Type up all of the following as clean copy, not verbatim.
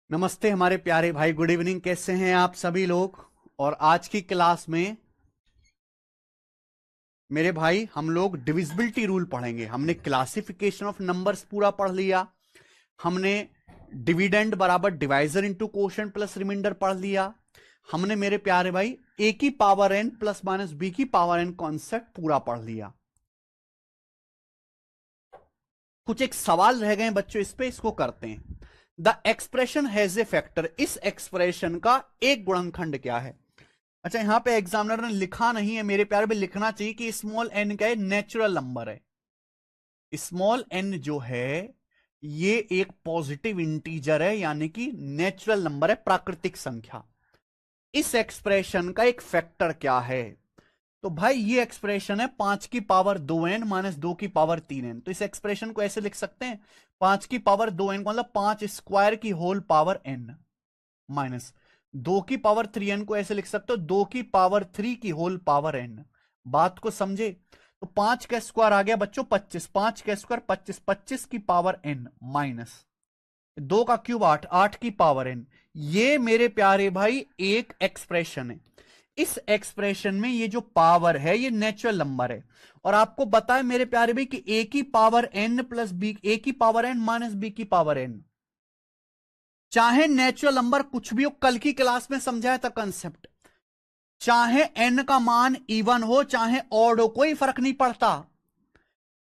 नमस्ते हमारे प्यारे भाई, गुड इवनिंग। कैसे हैं आप सभी लोग? और आज की क्लास में मेरे भाई हम लोग डिविजिबिलिटी रूल पढ़ेंगे। हमने क्लासिफिकेशन ऑफ नंबर्स पूरा पढ़ लिया, हमने डिविडेंड बराबर divisor into quotient plus remainder पढ़ लिया, हमने मेरे प्यारे भाई ए की power N plus minus B की पावर एन कॉन्सेप्ट पूरा पढ़ लिया। कुछ एक सवाल रह गए बच्चों, इस पे इसको करते हैं। The expression has a factor, इस एक्सप्रेशन का एक गुणनखंड क्या है? अच्छा, यहां पे एग्जामिनर ने लिखा नहीं है मेरे प्यारे, में लिखना चाहिए कि स्मॉल एन क्या है, नेचुरल नंबर है। स्मॉल एन जो है ये एक पॉजिटिव इंटीजर है, यानी कि नेचुरल नंबर है, प्राकृतिक संख्या। इस एक्सप्रेशन का एक फैक्टर क्या है? तो भाई ये एक्सप्रेशन है 5 की पावर 2n माइनस 2 की पावर 3n। तो इस एक्सप्रेशन को ऐसे लिख सकते हैं, 5 की पावर 2n को मतलब 5 स्क्वायर की होल पावर n माइनस 2 की पावर 3n को ऐसे लिख सकते हो 2 की पावर 3 की होल पावर n। बात को समझे? तो 5 का स्क्वायर आ गया बच्चों 25, 5 का स्क्वायर 25, 25 की पावर n माइनस 2 का क्यूब 8, 8 की पावर n। ये मेरे प्यारे भाई एक एक्सप्रेशन है। इस एक्सप्रेशन में ये जो पावर है ये नेचुरल नंबर है। और आपको बताए मेरे प्यारे भाई कि ए की पावर n प्लस बी, ए की पावर n माइनस बी की पावर n, चाहे नेचुरल नंबर कुछ भी हो, कल की क्लास में समझाया था कंसेप्ट। चाहे n का मान इवन हो चाहे ऑड हो, कोई फर्क नहीं पड़ता।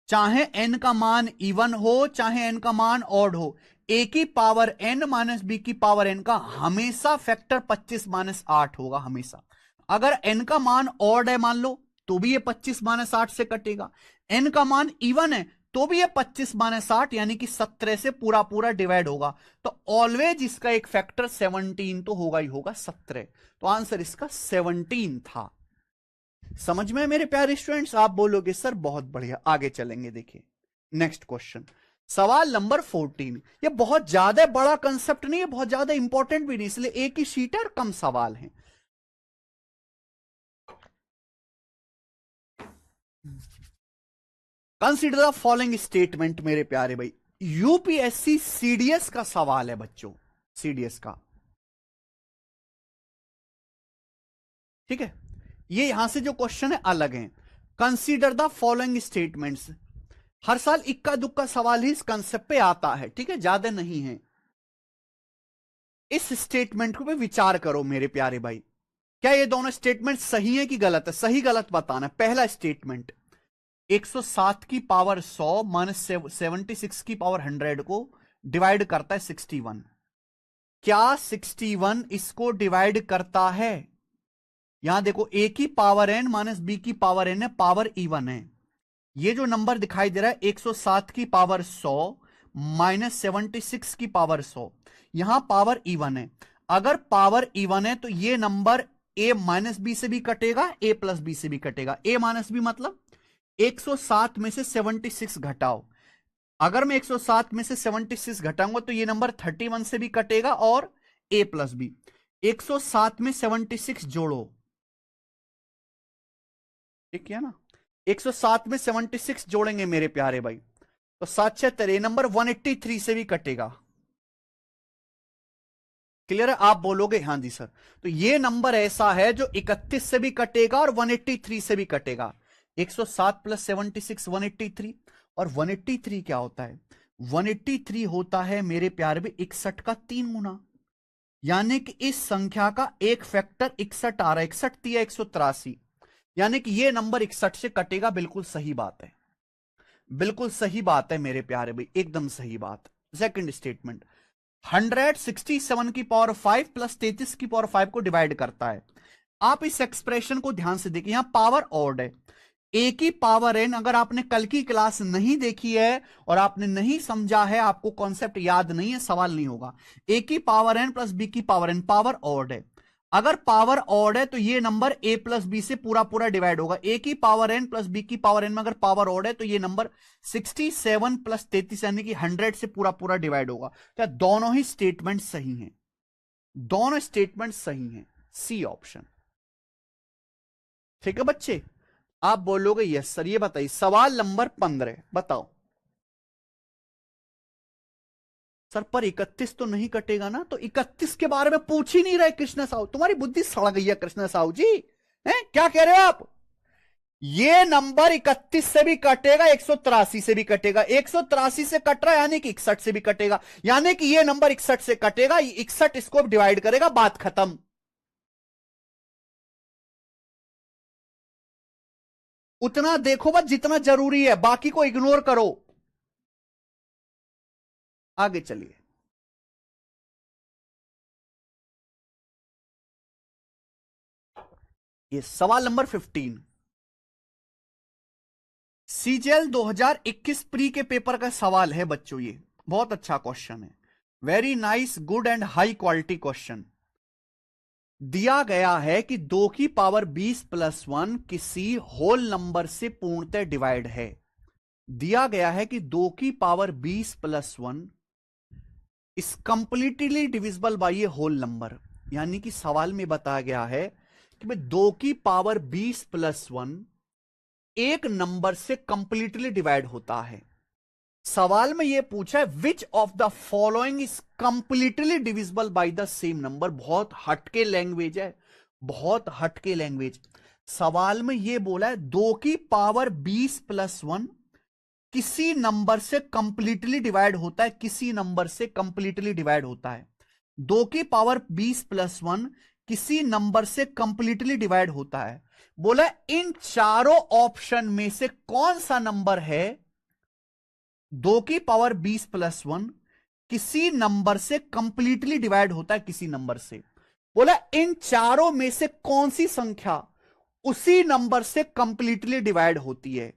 चाहे n का मान इवन हो चाहे n का मान ऑड हो, a की पावर n माइनस बी की पावर n का हमेशा फैक्टर 25 माइनस 8 होगा, हमेशा। अगर n का मान ऑड है मान लो, तो भी ये 25 माइनस 8 से कटेगा। n का मान इवन है तो भी ये 25 माइनस 8 यानी कि 17 से पूरा पूरा डिवाइड होगा। तो ऑलवेज इसका एक फैक्टर 17 तो होगा ही होगा, 17। तो आंसर इसका 17 था। समझ में मेरे प्यारे स्टूडेंट्स? आप बोलोगे सर बहुत बढ़िया। आगे चलेंगे, देखिए नेक्स्ट क्वेश्चन, सवाल नंबर 14। ये बहुत ज्यादा बड़ा कंसेप्ट नहीं है, बहुत ज्यादा इंपॉर्टेंट भी नहीं, इसलिए एक ही शीट है और कम सवाल हैं। कंसीडर द फॉलोइंग स्टेटमेंट मेरे प्यारे भाई, यूपीएससी सीडीएस का सवाल है बच्चों, सीडीएस का। ठीक है, ये यहां से जो क्वेश्चन है अलग है। कंसीडर द फॉलोइंग स्टेटमेंट्स, हर साल इक्का दुक्का सवाल ही इस कंसेप्ट पे आता है, ठीक है, ज्यादा नहीं है। इस स्टेटमेंट को भी विचार करो मेरे प्यारे भाई, क्या ये दोनों स्टेटमेंट सही है कि गलत है? सही गलत बताना। पहला स्टेटमेंट, 107 की पावर 100 माइनस 76 की पावर 100 को डिवाइड करता है 61। क्या 61 इसको डिवाइड करता है? यहां देखो, ए की पावर एन माइनस बी की पावर एन है, पावर इवन है। ये जो नंबर दिखाई दे रहा है 107 की पावर 100 माइनस 76 की पावर 100, यहां पावर इवन है। अगर पावर इवन है तो ये नंबर ए माइनस बी से भी कटेगा, ए प्लस बी से भी कटेगा। ए माइनस बी मतलब 107 में से 76 घटाओ। अगर मैं 107 में से 76 घटाऊंगा तो ये नंबर 31 से भी कटेगा और ए प्लस बी। 107 में 76 जोड़ो, ठीक है ना? 107 में 76 जोड़ेंगे मेरे प्यारे भाई, तो 7 नंबर 183 से भी कटेगा। क्लियर है? आप बोलोगे हाँ जी सर। तो ये नंबर ऐसा है जो 31 से भी कटेगा और 183 से भी कटेगा। 107 प्लस 76 183, और 183 क्या होता है? 183 होता है मेरे प्यारे भी 61 का 3 गुना, यानी कि इस संख्या का एक फैक्टर 61 आ रहा है। 61 दिया 183, यानी कि ये नंबर 61 से कटेगा। बिल्कुल सही बात है, बिल्कुल सही बात है मेरे प्यारे भाई, एकदम सही बात। सेकंड स्टेटमेंट, 167 की पावर 5 प्लस 33 की पावर 5 को डिवाइड करता है। आप इस एक्सप्रेशन को ध्यान से देखिए, यहां पावर ऑड है। ए की पावर एन, अगर आपने कल की क्लास नहीं देखी है और आपने नहीं समझा है, आपको कॉन्सेप्ट याद नहीं है, सवाल नहीं होगा। ए की पावर एन प्लस बी की पावर एन, पावर ऑड है। अगर पावर ऑड है तो ये नंबर ए प्लस बी से पूरा पूरा डिवाइड होगा। ए की पावर एन प्लस बी की पावर एन में अगर पावर ऑड है तो ये नंबर 67 प्लस 33 यानी कि 100 से पूरा पूरा डिवाइड होगा। क्या दोनों ही स्टेटमेंट सही हैं? दोनों स्टेटमेंट सही हैं, सी ऑप्शन। ठीक है बच्चे, आप बोलोगे यस सर। ये बताइए सवाल नंबर 15 बताओ। सर पर 31 तो नहीं कटेगा ना, तो 31 के बारे में पूछ ही नहीं रहे कृष्ण साहू। तुम्हारी बुद्धि सड़ गई है कृष्ण साहू जी, हैं क्या कह रहे हो आप? ये नंबर 31 से भी कटेगा, 183 से भी कटेगा। 183 से कट रहा है यानी कि 61 से भी कटेगा, यानी कि ये नंबर 61 से कटेगा, 61 इसको डिवाइड करेगा, बात खत्म। उतना देखो बस जितना जरूरी है, बाकी को इग्नोर करो। आगे चलिए। ये सवाल नंबर 15, सीजीएल 2021 प्री के पेपर का सवाल है बच्चों। ये बहुत अच्छा क्वेश्चन है, very nice, good and high quality question. दिया गया है कि 2 की पावर 20 प्लस 1 किसी होल नंबर से पूर्णतः डिवाइड है। दिया गया है कि 2 की पावर 20 प्लस 1 इस कंप्लीटली डिविजिबल बाय ये होल नंबर, यानी कि सवाल में बताया गया है कि भाई 2 की पावर 20 प्लस 1 एक नंबर से कंप्लीटली डिवाइड होता है। सवाल में यह पूछा है which of the following is completely divisible by the same number. बहुत हटके लैंग्वेज है, बहुत हटके लैंग्वेज। सवाल में यह बोला है 2 की पावर 20 प्लस 1 किसी नंबर से कंप्लीटली डिवाइड होता है, किसी नंबर से कंप्लीटली डिवाइड होता है। 2 की पावर 20 प्लस 1 किसी नंबर से कंप्लीटली डिवाइड होता है। बोला इन चारों ऑप्शन में से कौन सा नंबर है 2 की पावर 20 प्लस 1 किसी नंबर से कंप्लीटली डिवाइड होता है, किसी नंबर से। बोला इन चारों में से कौन सी संख्या उसी नंबर से कंप्लीटली डिवाइड होती है।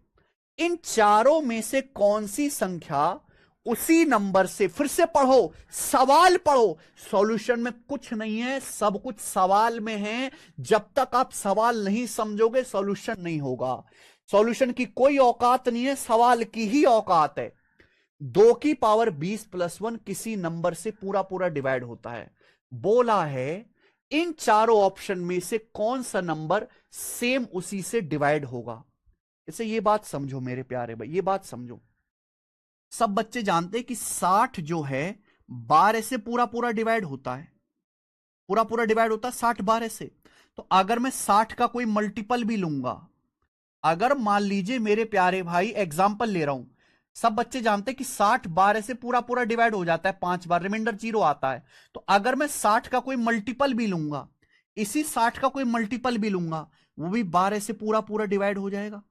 इन चारों में से कौन सी संख्या उसी नंबर से, फिर से पढ़ो, सवाल पढ़ो, सॉल्यूशन में कुछ नहीं है, सब कुछ सवाल में है। जब तक आप सवाल नहीं समझोगे सॉल्यूशन नहीं होगा। सॉल्यूशन की कोई औकात नहीं है, सवाल की ही औकात है। 2 की पावर 20 प्लस 1 किसी नंबर से पूरा पूरा डिवाइड होता है। बोला है इन चारों ऑप्शन में से कौन सा नंबर सेम उसी से डिवाइड होगा। इसे ये बात समझो मेरे प्यारे भाई, ये बात समझो। सब बच्चे जानते हैं कि 60 जो है 12 से पूरा पूरा डिवाइड होता है, पूरा पूरा डिवाइड होता है 60 12 से। तो अगर मैं 60 का कोई मल्टीपल भी लूंगा, अगर मान लीजिए मेरे प्यारे भाई एग्जाम्पल ले रहा हूं, सब बच्चे जानते हैं कि 60 12 से पूरा पूरा डिवाइड हो जाता है 5 बार, रिमाइंडर 0 आता है। तो अगर मैं 60 का कोई मल्टीपल भी लूंगा, इसी 60 का कोई मल्टीपल भी लूंगा, वो भी 12 से पूरा पूरा डिवाइड हो जाएगा,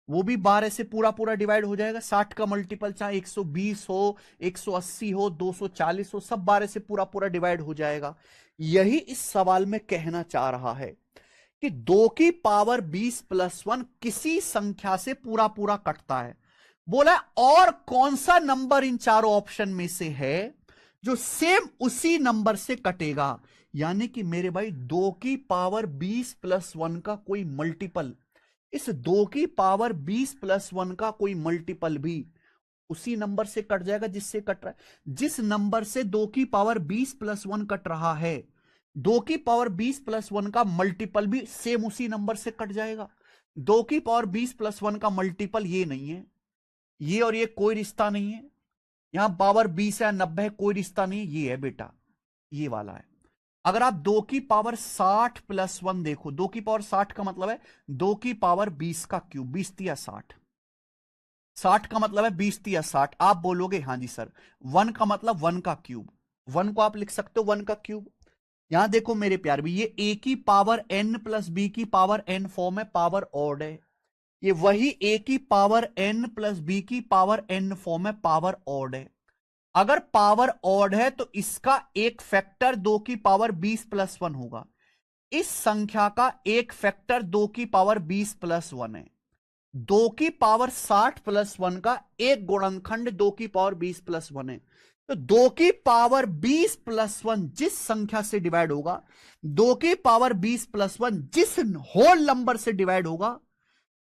वो भी 12 से पूरा पूरा डिवाइड हो जाएगा। 60 का मल्टीपल चाहे 120 हो, 180 हो, 240 हो, सब 12 से पूरा पूरा डिवाइड हो जाएगा। यही इस सवाल में कहना चाह रहा है कि 2 की पावर 20 प्लस 1 किसी संख्या से पूरा पूरा कटता है। बोला और कौन सा नंबर इन चारों ऑप्शन में से है जो सेम उसी नंबर से कटेगा। यानी कि मेरे भाई 2 की पावर 20 प्लस 1 का कोई मल्टीपल, इस 2 की पावर 20 प्लस 1 का कोई मल्टीपल भी उसी नंबर से कट जाएगा जिससे कट रहा है। जिस नंबर से 2 की पावर 20 प्लस 1 कट रहा है, 2 की पावर 20 प्लस 1 का मल्टीपल भी सेम उसी नंबर से कट जाएगा। 2 की पावर 20 प्लस 1 का मल्टीपल ये नहीं है, ये और ये कोई रिश्ता नहीं है। यहां पावर 20 है 90 है, कोई रिश्ता नहीं है, ये है बेटा, ये वाला है। अगर आप 2 की पावर 60 प्लस 1 देखो, 2 की पावर 60 का मतलब है 2 की पावर 20 का क्यूब, 20 तिया 60, 60 का मतलब है 20 तिया 60। आप बोलोगे हाँ जी सर, 1 का मतलब 1 का क्यूब, 1 को आप लिख सकते हो 1 का क्यूब। यहां देखो मेरे प्यार भी, ये a की पावर n प्लस b की पावर n फॉर्म है, पावर ऑड है। ये वही a की पावर n प्लस b की पावर n फॉर्म है, पावर ऑड है। अगर पावर ऑड है तो इसका एक फैक्टर 2 की पावर 20 प्लस 1 होगा। इस संख्या का एक फैक्टर 2 की पावर 20 प्लस 1 है। 2 की पावर 60 प्लस 1 का एक गुणनखंड 2 की पावर 20 प्लस 1 है। तो 2 की पावर 20 प्लस 1 जिस संख्या से डिवाइड होगा, 2 की पावर 20 प्लस 1 जिस होल नंबर से डिवाइड होगा,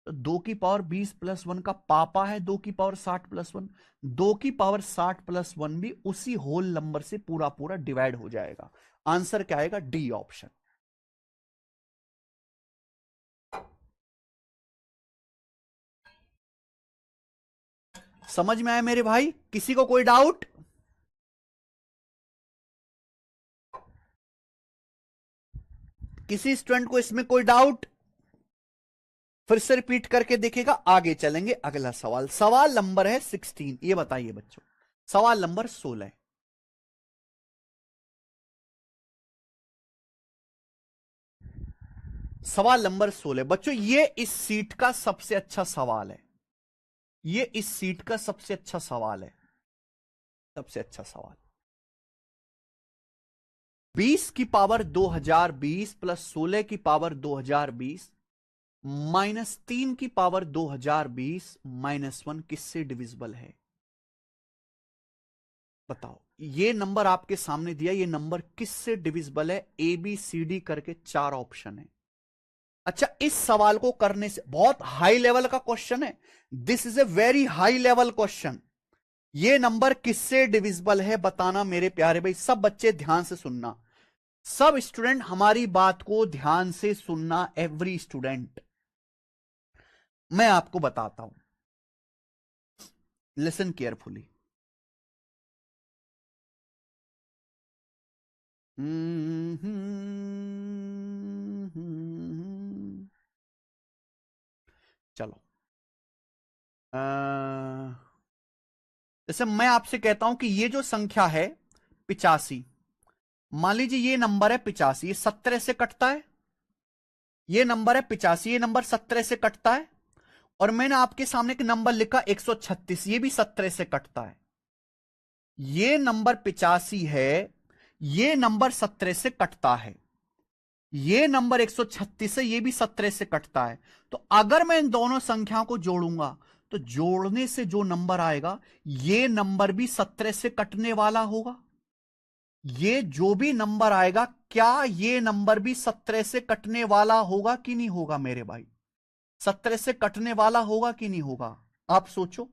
तो 2 की पावर 20 प्लस 1 का पापा है 2 की पावर 60 प्लस 1, 2 की पावर 60 प्लस 1 भी उसी होल नंबर से पूरा पूरा डिवाइड हो जाएगा। आंसर क्या आएगा? D option. समझ में आया मेरे भाई? किसी को कोई डाउट? किसी स्टूडेंट को इसमें कोई डाउट? फिर से रिपीट करके देखेगा, आगे चलेंगे। अगला सवाल, सवाल नंबर है 16। ये बताइए बच्चों, सवाल नंबर 16। सवाल नंबर 16 बच्चों, ये इस सीट का सबसे अच्छा सवाल है। ये इस सीट का सबसे अच्छा सवाल है। सबसे अच्छा सवाल। 20 की पावर 2020 प्लस 16 की पावर 2020 माइनस 3 की पावर 2020 माइनस 1 किससे डिविजिबल है? बताओ, ये नंबर आपके सामने दिया, ये नंबर किससे डिविजिबल है? ए बी सी डी करके 4 ऑप्शन है। अच्छा, इस सवाल को करने से, बहुत हाई लेवल का क्वेश्चन है, this is a very high level question. ये नंबर किससे डिविजिबल है बताना मेरे प्यारे भाई। सब बच्चे ध्यान से सुनना, सब स्टूडेंट हमारी बात को ध्यान से सुनना, एवरी स्टूडेंट। मैं आपको बताता हूं, लिसन केयरफुली। चलो, जैसे मैं आपसे कहता हूं कि ये जो संख्या है 85, मान लीजिए ये नंबर है 85, ये 17 से कटता है। ये नंबर है 85, ये नंबर 17 से कटता है। और मैंने आपके सामने एक नंबर लिखा 136, ये भी 17 से कटता है। ये नंबर 85 है, ये नंबर 17 से कटता है। ये नंबर 136 है, ये भी 17 से कटता है। तो अगर मैं इन दोनों संख्याओं को जोड़ूंगा तो जोड़ने से जो नंबर आएगा, ये नंबर भी 17 से कटने वाला होगा। ये जो भी नंबर आएगा, क्या ये नंबर भी 17 से कटने वाला होगा कि नहीं होगा मेरे भाई? 17 से कटने वाला होगा कि नहीं होगा? आप सोचो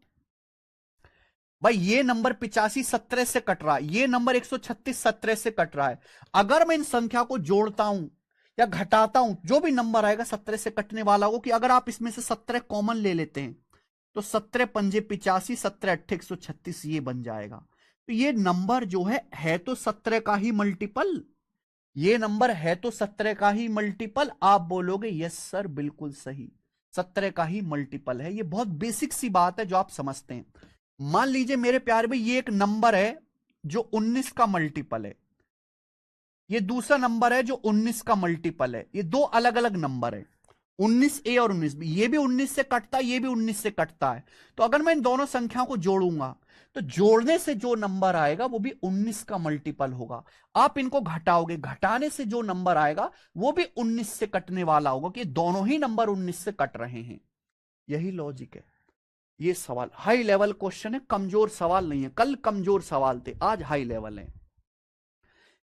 भाई। ये नंबर 85 17 से कट रहा है, ये नंबर 136 17 से कट रहा है। अगर मैं इन संख्या को जोड़ता हूं या घटाता हूं, जो भी नंबर आएगा 17 से कटने वाला होगा। कि अगर आप इसमें से 17 कॉमन ले लेते हैं तो 17 पंजे 85, 17 अट्ठे 136, ये बन जाएगा। तो ये नंबर जो है तो 17 का ही मल्टीपल। ये नंबर है तो 17 का ही मल्टीपल। आप बोलोगे यस सर, बिल्कुल सही, 17 का ही मल्टीपल है। ये बहुत बेसिक सी बात है जो आप समझते हैं। मान लीजिए मेरे प्यारे भाई, ये एक नंबर है जो 19 का मल्टीपल है। ये दूसरा नंबर है जो 19 का मल्टीपल है। ये दो अलग अलग नंबर है, 19A और 19B। ये भी 19 से कटता है, ये भी 19 से कटता है। तो अगर मैं इन दोनों संख्याओं को जोड़ूंगा तो जोड़ने से जो नंबर आएगा वो भी 19 का मल्टीपल होगा। आप इनको घटाओगे, घटाने से जो नंबर आएगा वो भी 19 से कटने वाला होगा। कि दोनों ही नंबर 19 से कट रहे हैं। यही लॉजिक है। ये सवाल हाई लेवल क्वेश्चन है, कमजोर सवाल नहीं है। कल कमजोर सवाल थे, आज हाई लेवल है।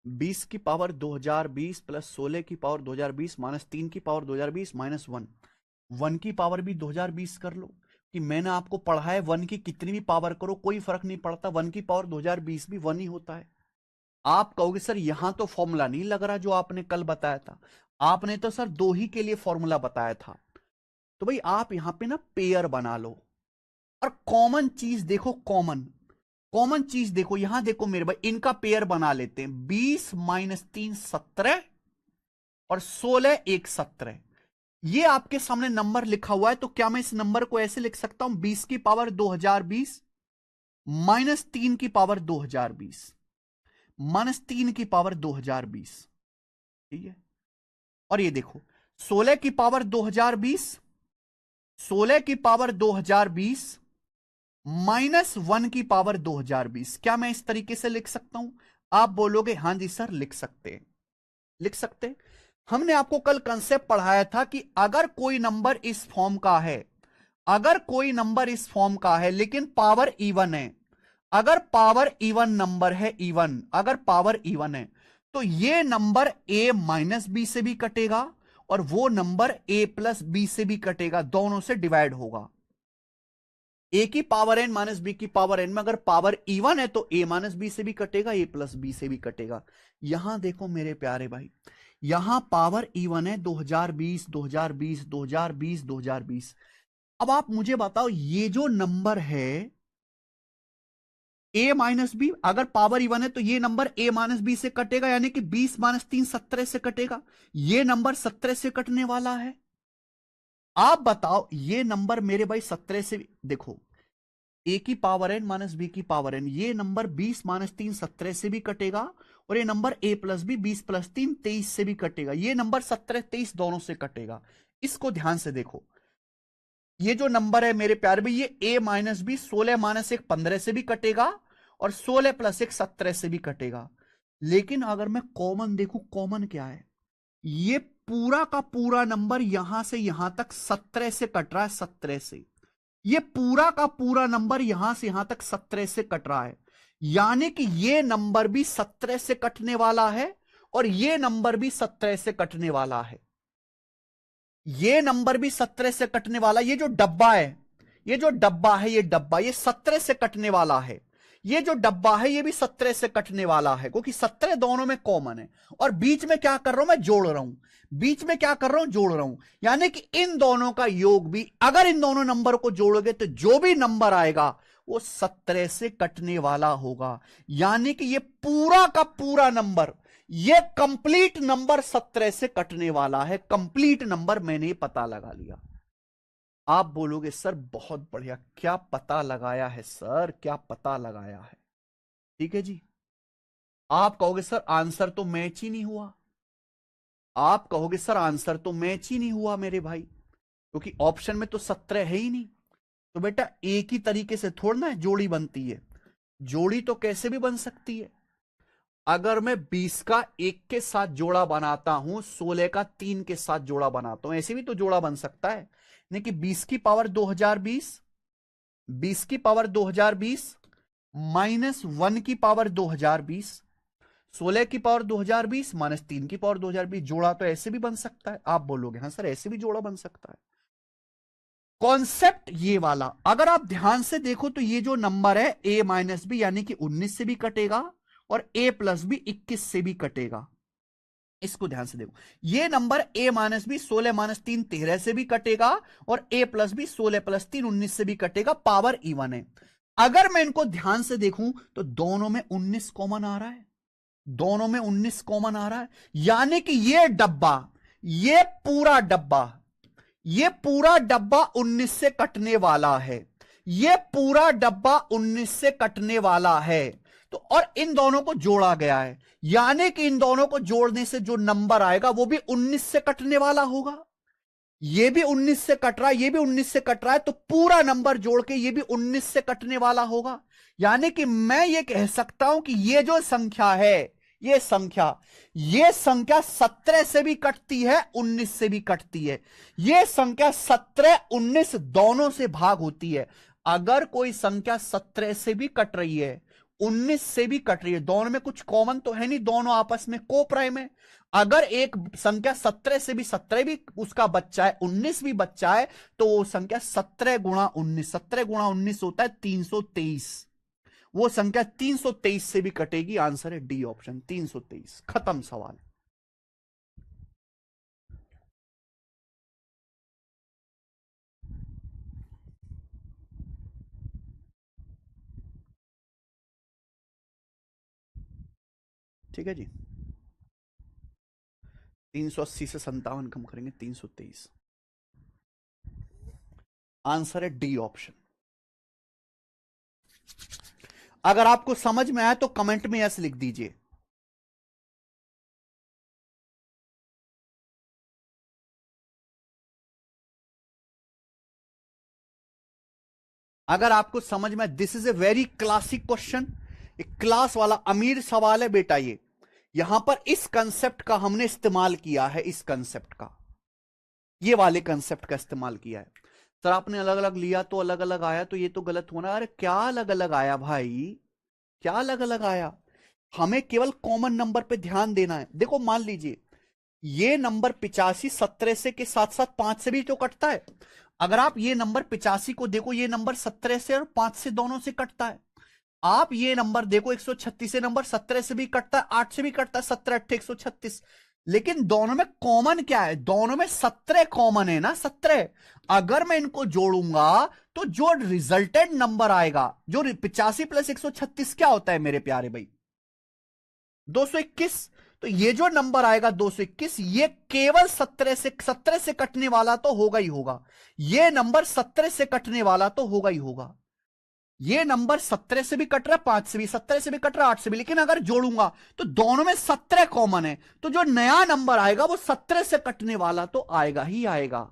20 की पावर 2020 प्लस 16 की पावर 2020 माइनस 3 की पावर 2020 माइनस 1 की पावर भी 2020 कर लो। कि मैंने आपको पढ़ा है 1 की कितनी भी पावर करो कोई फर्क नहीं पड़ता, 1 की पावर 2020 भी 1 ही होता है। आप कहोगे सर यहां तो फॉर्मूला नहीं लग रहा जो आपने कल बताया था। आपने तो सर 2 ही के लिए फॉर्मूला बताया था। तो भाई आप यहां पे ना पेयर बना लो और कॉमन चीज देखो। कॉमन चीज देखो, यहां देखो मेरे भाई, इनका पेयर बना लेते हैं। 20 माइनस 3 17 और 16 1 17। ये आपके सामने नंबर लिखा हुआ है। तो क्या मैं इस नंबर को ऐसे लिख सकता हूं, 20 की पावर 2020 माइनस 3 की पावर 2020 माइनस 3 की पावर 2020। ठीक है। और ये देखो 16 की पावर 2020, 16 की पावर 2020 माइनस 1 की पावर 2020। क्या मैं इस तरीके से लिख सकता हूं? आप बोलोगे हां जी सर लिख सकते हैं, लिख सकते हैं। हमने आपको कल कंसेप्ट पढ़ाया था कि अगर कोई नंबर इस फॉर्म का है, अगर कोई नंबर इस फॉर्म का है लेकिन पावर इवन है, अगर पावर इवन नंबर है, इवन, अगर पावर इवन है, तो ये नंबर ए माइनस बी से भी कटेगा और वो नंबर ए प्लस बी से भी कटेगा, दोनों से डिवाइड होगा। ए की पावर एन माइनस बी की पावर एन में अगर पावर इवन है तो ए माइनस बी से भी कटेगा, ए प्लस बी से भी कटेगा। यहां देखो मेरे प्यारे भाई, यहां पावर इवन है 2020 2020 2020 2020। अब आप मुझे बताओ ये जो नंबर है a माइनस बी, अगर पावर इवन है तो ये नंबर a माइनस बी से कटेगा, यानी कि 20 माइनस 3 17 से कटेगा। ये नंबर 17 से कटने वाला है। आप बताओ ये नंबर मेरे भाई 17 से, देखो a की पावर n माइनस बी की पावर n, ये नंबर 20 माइनस 3 17 से भी कटेगा, और ये number a plus B 20 plus 3 23 से भी कटेगा। ये नंबर 17 23 दोनों से कटेगा। इसको ध्यान से देखो, ये जो नंबर है मेरे प्यारे भाई, ये a माइनस बी 16 माइनस 1 15 से भी कटेगा, और 16 प्लस 1 17 से भी कटेगा। लेकिन अगर मैं कॉमन देखूं, कॉमन क्या है, ये पूरा का पूरा नंबर यहां से यहां तक 17 से कट रहा है, 17 से। ये पूरा का पूरा नंबर यहां से यहां तक 17 से कट रहा है, यानी कि ये नंबर भी 17 से कटने वाला है, और ये नंबर भी 17 से कटने वाला है। ये नंबर भी 17 से कटने वाला। ये जो डब्बा है, ये जो डब्बा है, ये डब्बा ये 17 से कटने वाला है। ये जो डब्बा है ये भी 17 से कटने वाला है, क्योंकि 17 दोनों में कॉमन है। और बीच में क्या कर रहा हूं मैं, जोड़ रहा हूं। बीच में क्या कर रहा हूं, जोड़ रहा हूं। यानी कि इन दोनों का योग भी, अगर इन दोनों नंबर को जोड़ोगे तो जो भी नंबर आएगा वो 17 से कटने वाला होगा। यानी कि ये पूरा का पूरा नंबर, ये कंप्लीट नंबर 17 से कटने वाला है। कंप्लीट नंबर मैंने पता लगा लिया। आप बोलोगे सर बहुत बढ़िया, क्या पता लगाया है सर, क्या पता लगाया है। ठीक है जी। आप कहोगे सर आंसर तो मैच ही नहीं हुआ। आप कहोगे सर आंसर तो मैच ही नहीं हुआ मेरे भाई, क्योंकि ऑप्शन में तो 17 है ही नहीं। तो बेटा एक ही तरीके से थोड़ा ना जोड़ी बनती है। जोड़ी तो कैसे भी बन सकती है। अगर मैं 20 का 1 के साथ जोड़ा बनाता हूं, 16 का 3 के साथ जोड़ा बनाता हूं, ऐसे भी तो जोड़ा बन सकता है। नहीं कि 20 की पावर 2020, 20 की पावर 2020 माइनस 1 की पावर 2020, 16 की पावर 2020 माइनस 3 की पावर 2020। जोड़ा तो ऐसे भी बन सकता है। आप बोलोगे हाँ सर ऐसे भी जोड़ा बन सकता है। कॉन्सेप्ट ये वाला अगर आप ध्यान से देखो तो ये जो नंबर है a माइनस बी, यानी कि 19 से भी कटेगा, और a प्लस बी 21 से भी कटेगा। इसको ध्यान से देखो, ये number a minus B 16 minus 3 13 से भी कटेगा, और a प्लस बी 16 प्लस 3 19 से भी कटेगा। पावर इवन है। अगर मैं इनको ध्यान से देखूं तो दोनों में 19 कॉमन आ रहा है, दोनों में 19 कॉमन आ रहा है। यानी कि ये डब्बा, ये पूरा डब्बा, ये पूरा डब्बा 19 से कटने वाला है। ये पूरा डब्बा 19 से कटने वाला है। तो और इन दोनों को जोड़ा गया है, यानी कि इन दोनों को जोड़ने से जो नंबर आएगा वो भी 19 से कटने वाला होगा। ये भी 19 से कट रहा है, ये भी 19 से कट रहा है, तो पूरा नंबर जोड़ के ये भी 19 से कटने वाला होगा। यानी कि मैं ये कह सकता हूं कि ये जो संख्या है, ये संख्या 17 से भी कटती है, 19 से भी कटती है। ये संख्या 17 19 दोनों से भाग होती है। अगर कोई संख्या 17 से भी कट रही है, 19 से भी कट रही है, दोनों में कुछ कॉमन तो है नहीं, दोनों आपस में को प्राइम है। अगर एक संख्या 17 से भी 17 भी उसका बच्चा है, 19 भी बच्चा है, तो वो संख्या 17 गुणा 19, 17 गुणा 19 होता है 323। वो संख्या 323 से भी कटेगी। आंसर है डी ऑप्शन 323। खत्म सवाल। ठीक है जी। 380 से 57 कम करेंगे 323। आंसर है डी ऑप्शन। अगर आपको समझ में आया तो कमेंट में यस लिख दीजिए। अगर आपको समझ में, this is a very classic question, एक क्लास वाला अमीर सवाल है बेटा। ये यहां पर इस कंसेप्ट का हमने इस्तेमाल किया है, इस कंसेप्ट का, ये वाले कंसेप्ट का इस्तेमाल किया है। सर आपने अलग अलग लिया तो अलग अलग आया, तो ये तो गलत होना। अरे क्या अलग अलग आया भाई, क्या अलग अलग आया। हमें केवल कॉमन नंबर पे ध्यान देना है। देखो मान लीजिए ये नंबर 85 17 से के साथ साथ 5 से भी तो कटता है। अगर आप ये नंबर 85 को देखो, ये नंबर 17 से और 5 से दोनों से कटता है। आप ये नंबर देखो 136 से, नंबर 17 से भी कटता है, 8 से भी कटता है, 17 8 136। लेकिन दोनों में कॉमन क्या है? दोनों में 17 कॉमन है ना, 17। अगर मैं इनको जोड़ूंगा तो जो रिजल्टेंट नंबर आएगा, जो 85 प्लस 136 क्या होता है मेरे प्यारे भाई? 221। तो ये जो नंबर आएगा 221, ये केवल 17 से कटने वाला तो होगा ही होगा। ये नंबर 17 से कटने वाला तो होगा ही होगा। ये नंबर 17 से भी कट रहा है, 5 से भी, 17 से भी कट रहा है, 8 से भी। लेकिन अगर जोड़ूंगा तो दोनों में 17 कॉमन है, तो जो नया नंबर आएगा वो 17 से कटने वाला तो आएगा ही आएगा।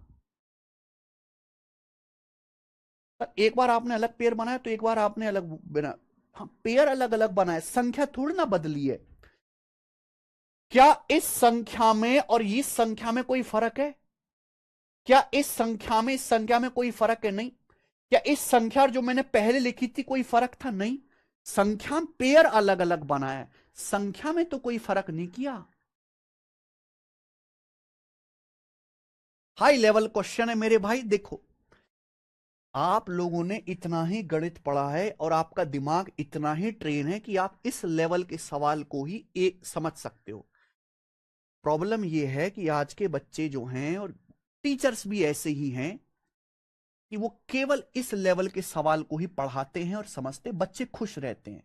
एक बार आपने अलग पेयर बनाया तो एक बार आपने अलग बना। हाँ, पेयर अलग अलग बनाए, संख्या थोड़ी ना बदली है। क्या इस संख्या में और इस संख्या में कोई फर्क है? क्या इस संख्या में इस संख्या में कोई फर्क है? नहीं। क्या इस संख्या जो मैंने पहले लिखी थी कोई फर्क था? नहीं। संख्या पेयर अलग अलग बनाया, संख्या में तो कोई फर्क नहीं किया। हाई लेवल क्वेश्चन है मेरे भाई। देखो, आप लोगों ने इतना ही गणित पढ़ा है और आपका दिमाग इतना ही ट्रेन है कि आप इस लेवल के सवाल को ही एक समझ सकते हो। प्रॉब्लम यह है कि आज के बच्चे जो हैं, और टीचर्स भी ऐसे ही हैं, कि वो केवल इस लेवल के सवाल को ही पढ़ाते हैं और समझते, बच्चे खुश रहते हैं।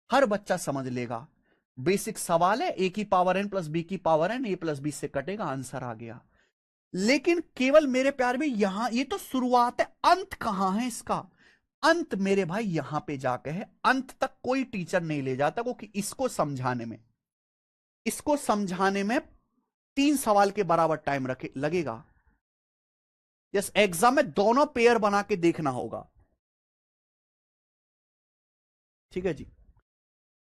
हर बच्चा समझ लेगा, बेसिक सवाल है, ए की पावर एन प्लस बी की पावर एन, ए प्लस बी से कटेगा, आंसर आ गया। लेकिन केवल मेरे प्यार में यहां, ये तो शुरुआत है, अंत कहां है इसका? अंत मेरे भाई यहां पे जाके है। अंत तक कोई टीचर नहीं ले जाता, क्योंकि इसको समझाने में 3 सवाल के बराबर टाइम लगेगा। यस, एग्जाम में दोनों पेयर बना के देखना होगा। ठीक है जी।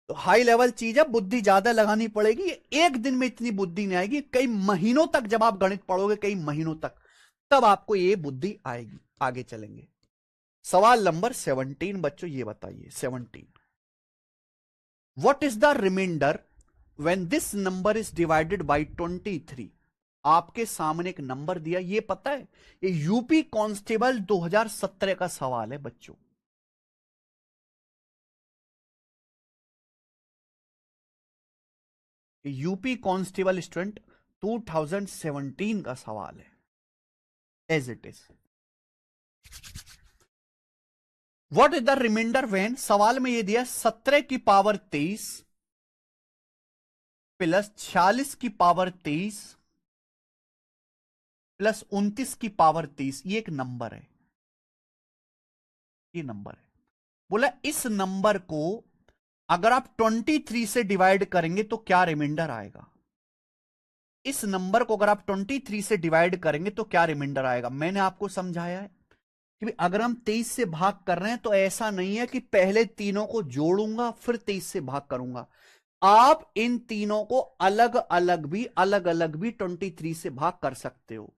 तो हाई लेवल चीज है, बुद्धि ज्यादा लगानी पड़ेगी। एक दिन में इतनी बुद्धि नहीं आएगी, कई महीनों तक जब आप गणित पढ़ोगे, कई महीनों तक, तब आपको ये बुद्धि आएगी। आगे चलेंगे। सवाल नंबर 17 बच्चों, ये बताइए 17, what is the remainder when this number is divided by 23? आपके सामने एक नंबर दिया, ये पता है, ये यूपी कांस्टेबल 2017 का सवाल है बच्चों। यूपी कांस्टेबल स्टूडेंट 2017 का सवाल है, as it is. What is the remainder when, सवाल में ये दिया 17 की पावर 23 प्लस 46 की पावर 23 प्लस 29 की पावर 23। ये एक नंबर है, ये नंबर है। बोला इस नंबर को अगर आप 23 से डिवाइड करेंगे तो क्या रिमाइंडर आएगा? इस नंबर को अगर आप 23 से डिवाइड करेंगे तो क्या रिमाइंडर आएगा? मैंने आपको समझाया है कि अगर हम 23 से भाग कर रहे हैं तो ऐसा नहीं है कि पहले तीनों को जोड़ूंगा फिर 23 से भाग करूंगा। आप इन तीनों को अलग अलग भी 23 से भाग कर सकते हो।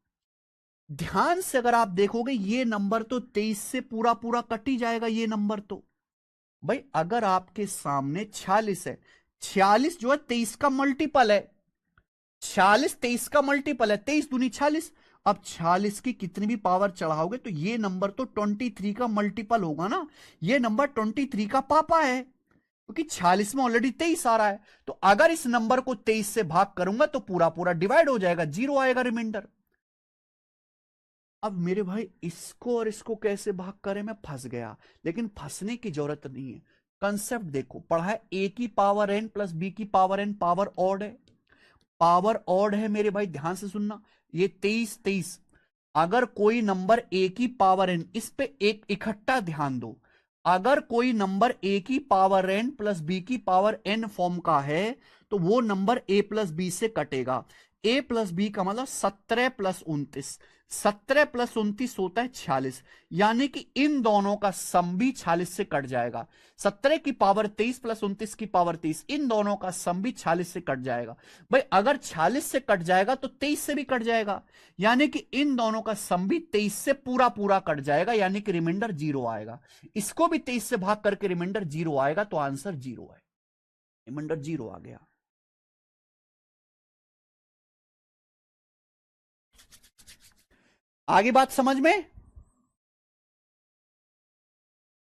ध्यान से अगर आप देखोगे, ये नंबर तो 23 से पूरा पूरा कट ही जाएगा। ये नंबर तो भाई, अगर आपके सामने 46 है, 46 जो है 23 का मल्टीपल है। 46 23 का मल्टीपल है, 23 दूनी 46। अब 46 की कितनी भी पावर चढ़ाओगे तो ये नंबर तो 23 का मल्टीपल होगा ना। ये नंबर 23 का पापा है, क्योंकि 46 में ऑलरेडी 23 आ रहा है। तो अगर इस नंबर को 23 से भाग करूंगा तो पूरा पूरा डिवाइड हो जाएगा, 0 आएगा रिमाइंडर। अब मेरे भाई, इसको और इसको कैसे भाग करें, मैं फंस गया। लेकिन फंसने की जरूरत नहीं है। कंसेप्ट देखो, पढ़ा है ए की पावर एन प्लस बी की पावर एन, पावर ऑड है। पावर ऑड है मेरे भाई, ध्यान से सुनना। ये 23 23, अगर कोई नंबर ए की पावर एन, इस पे एक इकट्ठा ध्यान दो। अगर कोई नंबर ए की पावर एन प्लस बी की पावर एन फॉर्म का है तो वो नंबर ए प्लस बी से कटेगा। ए प्लस बी का मतलब 17 प्लस 29, 17 प्लस 29 होता है 46। यानी कि इन दोनों का सम भी 46 से कट जाएगा। 17 की पावर 23 प्लस 29 की पावर 23, इन दोनों का सम भी 46 से कट जाएगा। भाई अगर 46 से कट जाएगा तो 23 से भी कट जाएगा, यानी कि इन दोनों का सम भी 23 से पूरा पूरा कट जाएगा, यानी कि रिमाइंडर 0 आएगा। इसको भी 23 से भाग करके रिमाइंडर 0 आएगा, तो आंसर 0 है। रिमाइंडर 0 आ गया। आगे बात समझ में?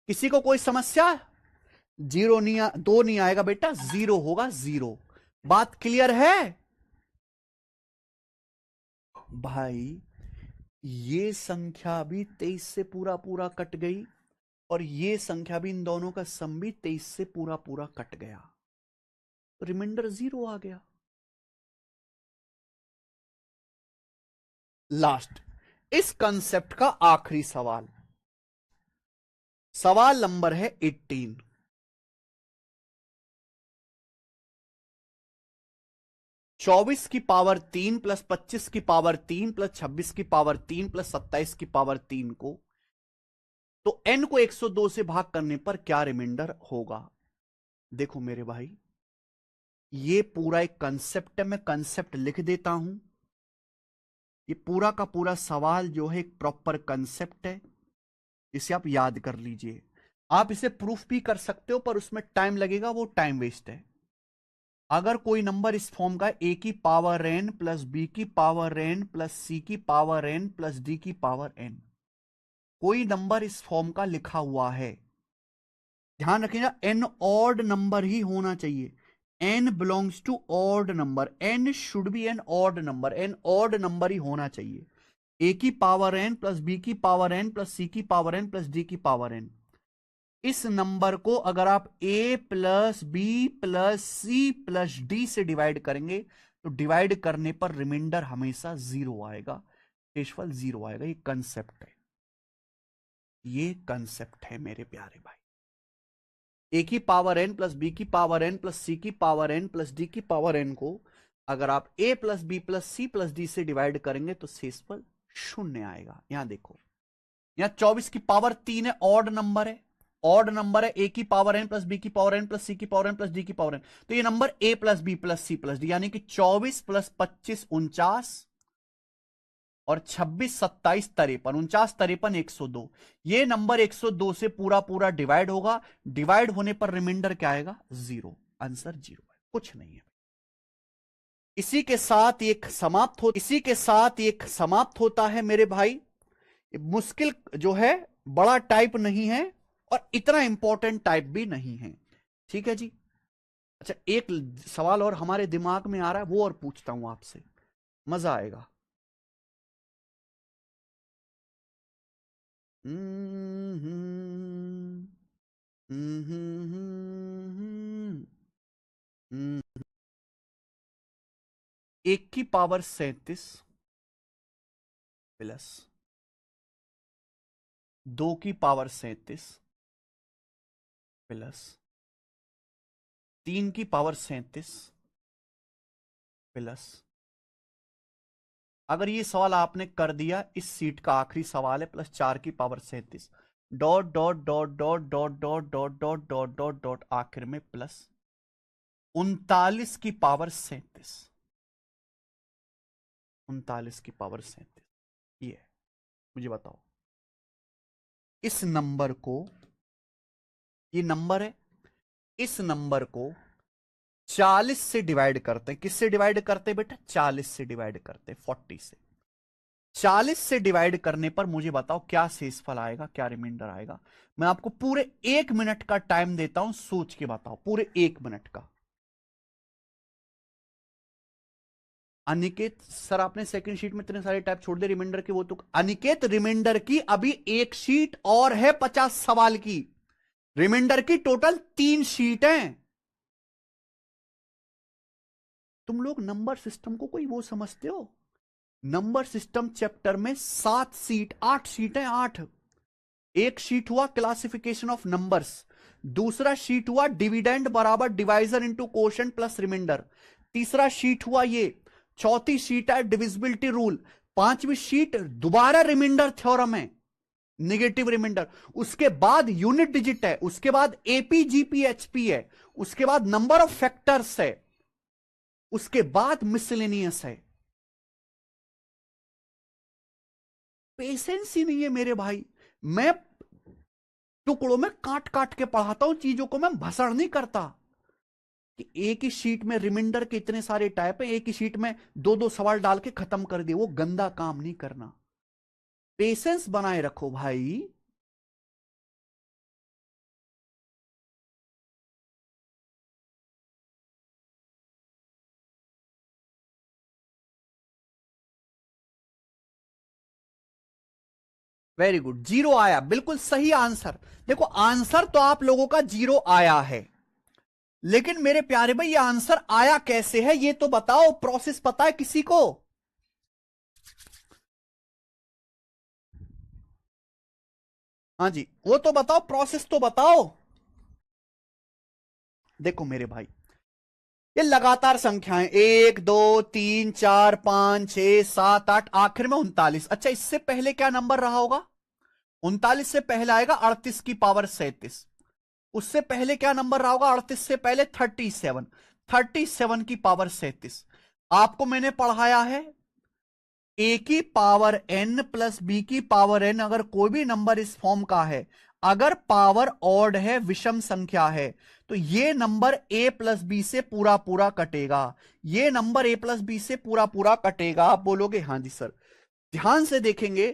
किसी को कोई समस्या? 0 नहीं, 2 नहीं आएगा बेटा, 0 होगा, 0। बात क्लियर है? भाई ये संख्या भी 23 से पूरा पूरा कट गई और ये संख्या भी, इन दोनों का सम भी 23 से पूरा पूरा कट गया, तो रिमाइंडर 0 आ गया। लास्ट, इस कंसेप्ट का आखिरी सवाल, सवाल नंबर है 18। 24 की पावर 3 प्लस 25 की पावर 3 प्लस 26 की पावर 3 प्लस 27 की पावर 3 को, तो n को 102 से भाग करने पर क्या रिमाइंडर होगा। देखो मेरे भाई, ये पूरा एक कंसेप्ट है, मैं कंसेप्ट लिख देता हूं। ये पूरा का पूरा सवाल जो है एक प्रॉपर कंसेप्ट है, इसे आप याद कर लीजिए। आप इसे प्रूफ भी कर सकते हो, पर उसमें टाइम लगेगा, वो टाइम वेस्ट है। अगर कोई नंबर इस फॉर्म का a की पावर n प्लस b की पावर n प्लस c की पावर n प्लस d की पावर n, कोई नंबर इस फॉर्म का लिखा हुआ है, ध्यान रखिएगा n ऑड नंबर ही होना चाहिए। n belongs to odd number, n should be an odd number, n odd number ही होना चाहिए। a की पावर n प्लस b की पावर n प्लस c की पावर n प्लस d की पावर n, इस नंबर को अगर आप a plus B plus C plus D से डिवाइड करेंगे, तो डिवाइड करने पर रिमाइंडर हमेशा 0 आएगा, शेषफल 0 आएगा। ये कंसेप्ट है, ये कंसेप्ट है मेरे प्यारे भाई। ए की पावर एन प्लस बी की पावर एन प्लस सी की पावर एन प्लस डी की पावर एन को अगर आप A plus B plus C plus D से डिवाइड करेंगे तो शेषफल 0 आएगा। यहां देखो, यहां 24 की पावर 3 है, ऑड नंबर है, ऑड नंबर है, ए की पावर एन प्लस बी की पावर एन प्लस सी की पावर एन प्लस डी की पावर एन, तो ये number A plus B plus C plus D, यानी कि 24 प्लस 25 49 और 26 27 53, 49 53 102, ये नंबर 102 से पूरा पूरा डिवाइड होगा। डिवाइड होने पर रिमाइंडर क्या आएगा, 0। आंसर 0 है, कुछ नहीं है। इसी के साथ एक समाप्त होता है मेरे भाई। मुश्किल जो है, बड़ा टाइप नहीं है और इतना इंपॉर्टेंट टाइप भी नहीं है, ठीक है जी। अच्छा, एक सवाल और हमारे दिमाग में आ रहा है, वो और पूछता हूं आपसे, मजा आएगा। हम्म, हम्म, 1 की पावर 37 प्लस 2 की पावर 37 प्लस 3 की पावर 37 प्लस, अगर ये सवाल आपने कर दिया, इस सीट का आखिरी सवाल है, प्लस 4 की power 37 dot dot dot dot dot dot dot dot dot dot dot आखिर में प्लस 39 की पावर 37, 39 की पावर 37, ये है। मुझे बताओ, इस नंबर को, ये नंबर है, इस नंबर को 40 से डिवाइड करते हैं। किससे डिवाइड करते हैं बेटा, 40 से डिवाइड करते हैं, 40 से। 40 से डिवाइड करने पर मुझे बताओ क्या शेषफल आएगा, क्या रिमाइंडर आएगा। मैं आपको पूरे 1 मिनट का टाइम देता हूं, सोच के बताओ, पूरे 1 मिनट का। अनिकेत सर, आपने सेकंड शीट में इतने सारे टाइप छोड़ दे रिमाइंडर के, वो तो अनिकेत रिमाइंडर की अभी एक शीट और है 50 सवाल की, रिमाइंडर की टोटल 3 शीट हैं। तुम लोग नंबर सिस्टम को कोई वो समझते हो, नंबर सिस्टम चैप्टर में 7 शीट, 8 शीट है, 8। एक शीट हुआ क्लासिफिकेशन ऑफ नंबर्स, दूसरा शीट हुआ डिविडेंड बराबर divisor into quotient plus remainder, तीसरा शीट हुआ ये, चौथी शीट है डिविजिबिलिटी रूल, पांचवी शीट दोबारा रिमाइंडर थ्योरम है, निगेटिव रिमाइंडर, उसके बाद यूनिट डिजिट है, उसके बाद एपीजीपीएचपी है, उसके बाद नंबर ऑफ फैक्टर्स है, उसके बाद मिसलेनियस है। पेशेंस ही नहीं है मेरे भाई। मैं टुकड़ों में काट काट के पढ़ाता हूं चीजों को, मैं भसड़ नहीं करता कि एक ही शीट में रिमाइंडर के इतने सारे टाइप है, एक ही शीट में दो दो सवाल डाल के खत्म कर दिए, वो गंदा काम नहीं करना। पेशेंस बनाए रखो भाई। वेरी गुड, जीरो आया, बिल्कुल सही आंसर। देखो आंसर तो आप लोगों का जीरो आया है, लेकिन मेरे प्यारे भाई ये आंसर आया कैसे है ये तो बताओ, प्रोसेस पता है किसी को? हाँ जी, वो तो बताओ, प्रोसेस तो बताओ। देखो मेरे भाई, ये लगातार संख्याएं, 1 2 3 4 5 6 7 8, आखिर में 39। अच्छा, इससे पहले क्या नंबर रहा होगा? 39 से पहले आएगा 38 की पावर 37। उससे पहले क्या नंबर रहा होगा 38 से पहले? 37। 37 की पावर 37। आपको मैंने पढ़ाया है ए की पावर एन प्लस बी की पावर एन, अगर कोई भी नंबर इस फॉर्म का है, अगर पावर ऑड है, विषम संख्या है, तो ये नंबर ए प्लस बी से पूरा पूरा कटेगा। ये नंबर ए प्लस बी से पूरा पूरा कटेगा। आप बोलोगे हाँ जी सर। ध्यान से देखेंगे,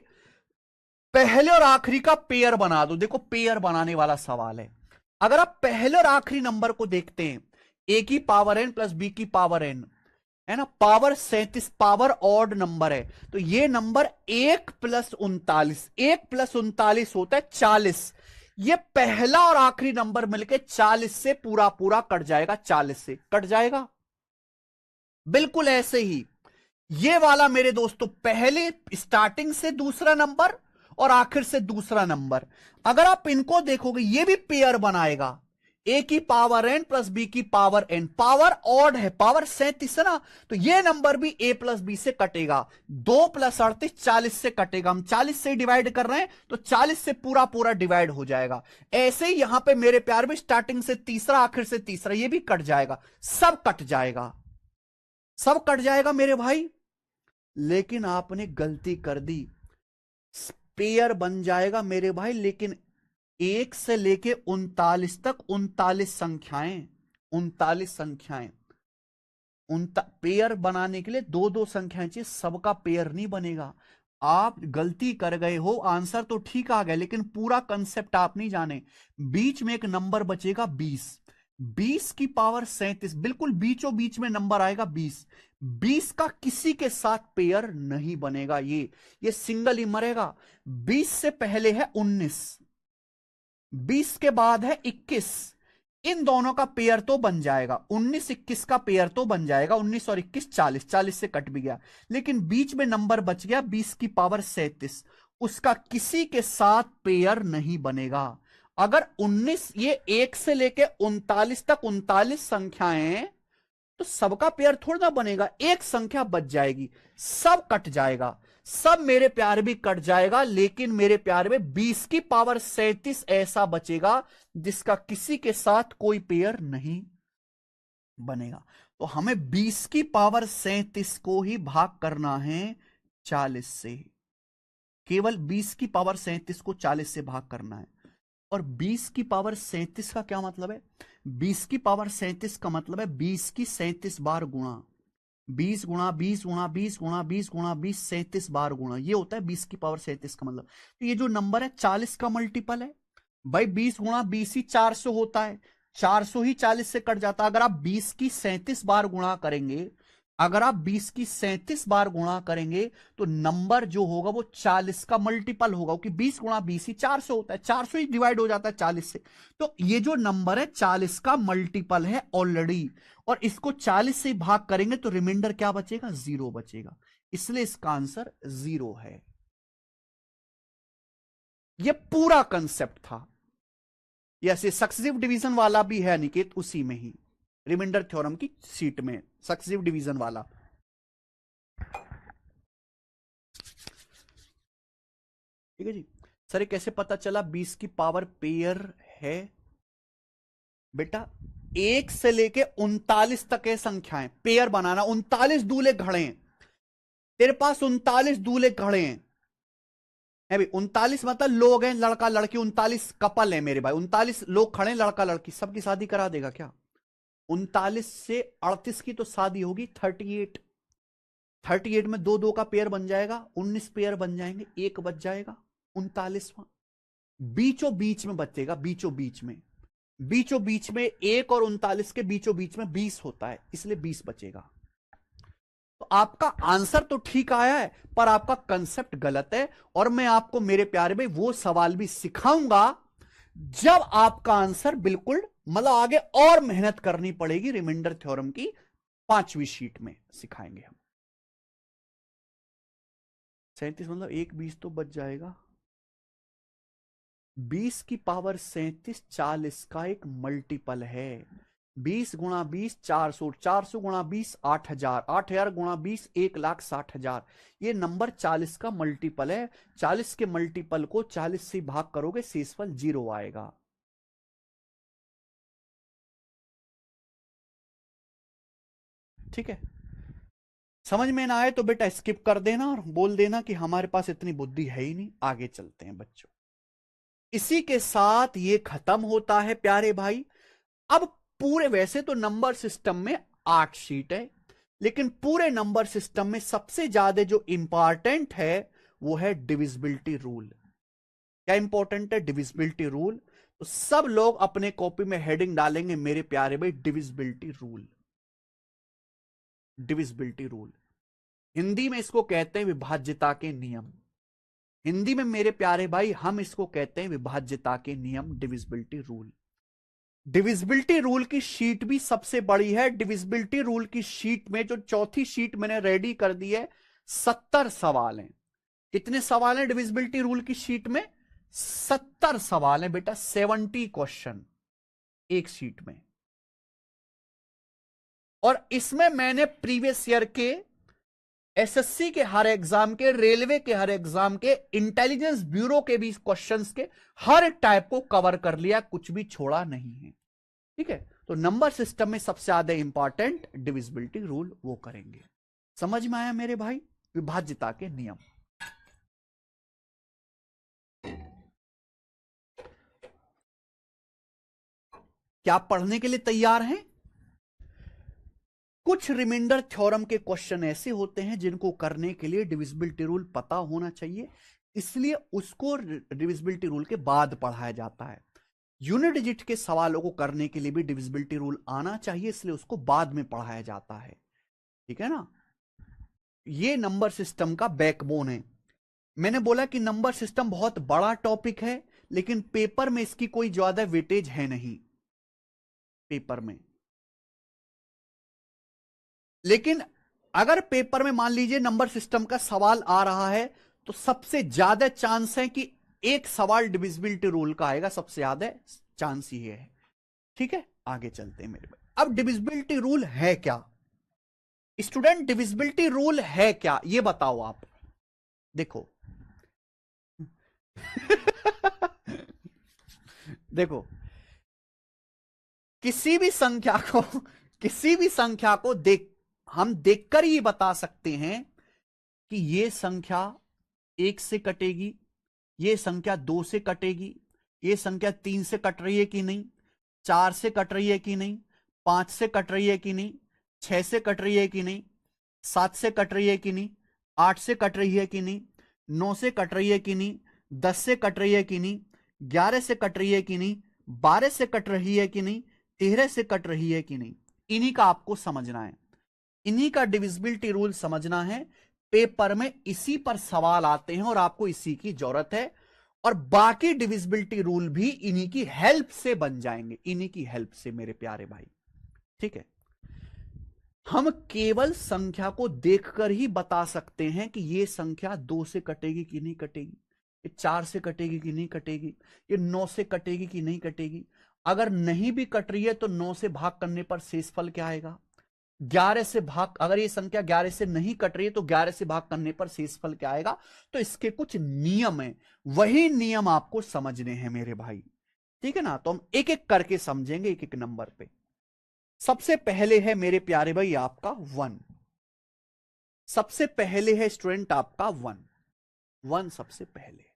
पहले और आखिरी का पेयर बना दो। देखो पेयर बनाने वाला सवाल है। अगर आप पहले और आखिरी नंबर को देखते हैं, ए की पावर एन प्लस बी की पावर एन, है ना, पावर 37, पावर ऑड नंबर है, तो ये नंबर 1 + 39, 1 + 39 होता है 40। ये पहला और आखिरी नंबर मिलके 40 से पूरा पूरा कट जाएगा, 40 से कट जाएगा। बिल्कुल ऐसे ही ये वाला मेरे दोस्तों, पहले स्टार्टिंग से दूसरा नंबर और आखिर से दूसरा नंबर, अगर आप इनको देखोगे ये भी पेयर बनाएगा। ए की पावर एन प्लस बी की पावर एन, पावर ऑड है, पावर 37 है ना, तो ये नंबर भी ए प्लस बी से कटेगा। 2 + 38 40 से कटेगा। हम 40 से डिवाइड कर रहे हैं तो 40 से पूरा पूरा डिवाइड हो जाएगा। ऐसे ही यहां पे मेरे प्यार में स्टार्टिंग से तीसरा, आखिर से तीसरा, ये भी कट जाएगा, सब कट जाएगा, सब कट जाएगा मेरे भाई। लेकिन आपने गलती कर दी, पेयर बन जाएगा मेरे भाई, लेकिन 1 से लेके 39 तक 39 संख्याएं, 39 संख्याएं, पेयर बनाने के लिए दो दो संख्याएं चाहिए, सबका पेयर नहीं बनेगा। आप गलती कर गए हो, आंसर तो ठीक आ गया लेकिन पूरा कंसेप्ट आप नहीं जाने। बीच में एक नंबर बचेगा 20, 20 की पावर 37, बिल्कुल बीचों बीच में नंबर आएगा 20। 20 का किसी के साथ पेयर नहीं बनेगा, ये सिंगल ही मरेगा। 20 से पहले है 19, 20 के बाद है 21, इन दोनों का पेयर तो बन जाएगा, 19 21 का पेयर तो बन जाएगा, 19 और 21 40, 40 से कट भी गया। लेकिन बीच में नंबर बच गया 20 की पावर 37, उसका किसी के साथ पेयर नहीं बनेगा। अगर 19, ये 1 से लेके 39 तक 39 संख्याएं, तो सबका पेयर थोड़ा ना बनेगा, एक संख्या बच जाएगी, सब कट जाएगा, सब मेरे प्यारे भी कट जाएगा। लेकिन मेरे प्यारे में 20 की पावर 37 ऐसा बचेगा जिसका किसी के साथ कोई पेयर नहीं बनेगा। तो हमें 20 की पावर 37 को ही भाग करना है 40 से, केवल 20 की पावर 37 को 40 से भाग करना है। और 20 की पावर 37 का क्या मतलब है? 20 की पावर 37 का मतलब है 20 की 37 बार गुणा, 20 गुणा 20 गुणा 20 गुणा 20 गुणा 20, 37 बार गुणा, ये होता है 20 की पावर 37 का मतलब। तो ये जो नंबर है 40 का मल्टीपल है भाई। 20 गुणा 20 ही 400 होता है, 400 ही 40 से कट जाता है। अगर आप 20 की 37 बार गुणा करेंगे, अगर आप 20 की 37 बार गुणा करेंगे, तो नंबर जो होगा वो 40 का मल्टीपल होगा, क्योंकि 20 गुणा 20 ही 400 होता है, 400 ही डिवाइड हो जाता है 40 से। तो ये जो नंबर है 40 का मल्टीपल है ऑलरेडी, और इसको 40 से भाग करेंगे तो रिमाइंडर क्या बचेगा? 0 बचेगा, इसलिए इसका आंसर 0 है। ये पूरा कंसेप्ट था। यस, ये सक्सेसिव डिवीजन वाला भी है निकेत, उसी में ही रिमाइंडर थ्योरम की सीट में सक्सेसिव डिवीजन वाला। ठीक है जी सर, ये कैसे पता चला 20 की पावर पेयर है? बेटा 1 से लेके 39 तक है संख्याएं, पेयर बनाना। 39 दूल्हे घड़े हैं तेरे पास, 39 दूल्हे घड़े हैं, है भाई। 39 मतलब लोग हैं, लड़का लड़की, 39 कपल है मेरे भाई, 39 लोग खड़े हैं, लड़का लड़की, सबकी शादी करा देगा क्या? 39 से 38 की तो शादी होगी, 38, 38 में दो दो का पेयर बन जाएगा, 19 पेयर बन जाएंगे, एक बच जाएगा 39वां। बीचों बीच में बचेगा, बीचों बीच में, बीचों बीच में 1 और 39 के बीचों बीच में 20 होता है, इसलिए 20 बचेगा। तो आपका आंसर तो ठीक आया है पर आपका कंसेप्ट गलत है। और मैं आपको मेरे प्यारे भाई वो सवाल भी सिखाऊंगा जब आपका आंसर बिल्कुल मतलब आगे और मेहनत करनी पड़ेगी। रिमाइंडर थ्योरम की 5वीं शीट में सिखाएंगे हम। 37 मतलब 1 20 तो बच जाएगा। 20 की पावर 37 40 का एक मल्टीपल है। 20 गुणा 20 400, 400 गुणा 20 8000, 8000 गुणा 20 1,60,000। ये नंबर 40 का मल्टीपल है। 40 के मल्टीपल को 40 से भाग करोगे शेषफल 0 आएगा। ठीक है, समझ में ना आए तो बेटा स्किप कर देना और बोल देना कि हमारे पास इतनी बुद्धि है ही नहीं। आगे चलते हैं बच्चों। इसी के साथ ये खत्म होता है प्यारे भाई। अब पूरे वैसे तो नंबर सिस्टम में 8 शीट है, लेकिन पूरे नंबर सिस्टम में सबसे ज्यादा जो इंपॉर्टेंट है वो है डिविजिबिलिटी रूल। क्या इंपॉर्टेंट है? Divisibility rule. तो सब लोग अपने कॉपी में हेडिंग डालेंगे मेरे प्यारे भाई divisibility rule. Divisibility rule Hindi में इसको कहते हैं विभाज्यता के नियम। हिंदी में मेरे प्यारे भाई हम इसको कहते हैं विभाज्यता के नियम, डिविजिबिलिटी रूल। डिविजिबिलिटी रूल की शीट भी सबसे बड़ी है। डिविजिबिलिटी रूल की शीट में जो चौथी शीट मैंने रेडी कर दी है 70 सवाल हैं। कितने सवाल हैं डिविजिबिलिटी रूल की शीट में? 70 सवाल हैं बेटा, 70 क्वेश्चन एक शीट में। और इसमें मैंने प्रीवियस ईयर के एसएससी के हर एग्जाम के, रेलवे के हर एग्जाम के, इंटेलिजेंस ब्यूरो के भी क्वेश्चंस के हर टाइप को कवर कर लिया, कुछ भी छोड़ा नहीं है। ठीक है, तो नंबर सिस्टम में सबसे ज्यादा इंपॉर्टेंट डिविजिबिलिटी रूल वो करेंगे। समझ में आया मेरे भाई? विभाज्यता के नियम। क्या आप पढ़ने के लिए तैयार हैं? कुछ रिमाइंडर थ्योरम के क्वेश्चन ऐसे होते हैं जिनको करने के लिए डिविजिबिलिटी रूल पता होना चाहिए, इसलिए उसको डिविजिबिलिटी रूल के बाद पढ़ाया जाता है। यूनिट डिजिट के सवालों को करने के लिए भी डिविजिबिलिटी रूल आना चाहिए, इसलिए उसको बाद में पढ़ाया जाता है। ठीक है ना? ये नंबर सिस्टम का बैकबोन है। मैंने बोला कि नंबर सिस्टम बहुत बड़ा टॉपिक है, लेकिन पेपर में इसकी कोई ज्यादा वेटेज है नहीं पेपर में। लेकिन अगर पेपर में मान लीजिए नंबर सिस्टम का सवाल आ रहा है तो सबसे ज्यादा चांस है कि एक सवाल डिविजिबिलिटी रूल का आएगा, सबसे ज्यादा चांस ये है। ठीक है, आगे चलते हैं मेरे भाई। अब डिविजिबिलिटी रूल है क्या स्टूडेंट? डिविजिबिलिटी रूल है क्या ये बताओ आप। देखो देखो, किसी भी संख्या को हम देखकर ही बता सकते हैं कि ये संख्या 1 से कटेगी, ये संख्या 2 से कटेगी, ये संख्या 3 से कट रही है कि नहीं, 4 से कट रही है कि नहीं, 5 से कट रही है कि नहीं, 6 से कट रही है कि नहीं, 7 से कट रही है कि नहीं, 8 से कट रही है कि नहीं, 9 से कट रही है कि नहीं, 10 से कट रही है कि नहीं, 11 से कट रही है कि नहीं, 12 से कट रही है कि नहीं, 13 से कट रही है कि नहीं। इन्हीं का आपको समझना है, इन्हीं का डिविजिबिलिटी रूल समझना है। पेपर में इसी पर सवाल आते हैं और आपको इसी की जरूरत है। और बाकी डिविजिबिलिटी रूल भी इन्हीं की हेल्प से बन जाएंगे, इन्हीं की हेल्प से मेरे प्यारे भाई। ठीक है, हम केवल संख्या को देखकर ही बता सकते हैं कि यह संख्या 2 से कटेगी कि नहीं कटेगी, ये 4 से कटेगी कि नहीं कटेगी, ये 9 से कटेगी कि नहीं कटेगी। अगर नहीं भी कट रही है तो 9 से भाग करने पर शेषफल क्या आएगा? 11 से भाग, अगर ये संख्या 11 से नहीं कट रही है तो 11 से भाग करने पर शेषफल क्या आएगा? तो इसके कुछ नियम है, वही नियम आपको समझने हैं मेरे भाई। ठीक है ना? तो हम एक एक करके समझेंगे, एक एक नंबर पे। सबसे पहले है मेरे प्यारे भाई आपका 1। सबसे पहले है स्टूडेंट आपका 1 सबसे पहले।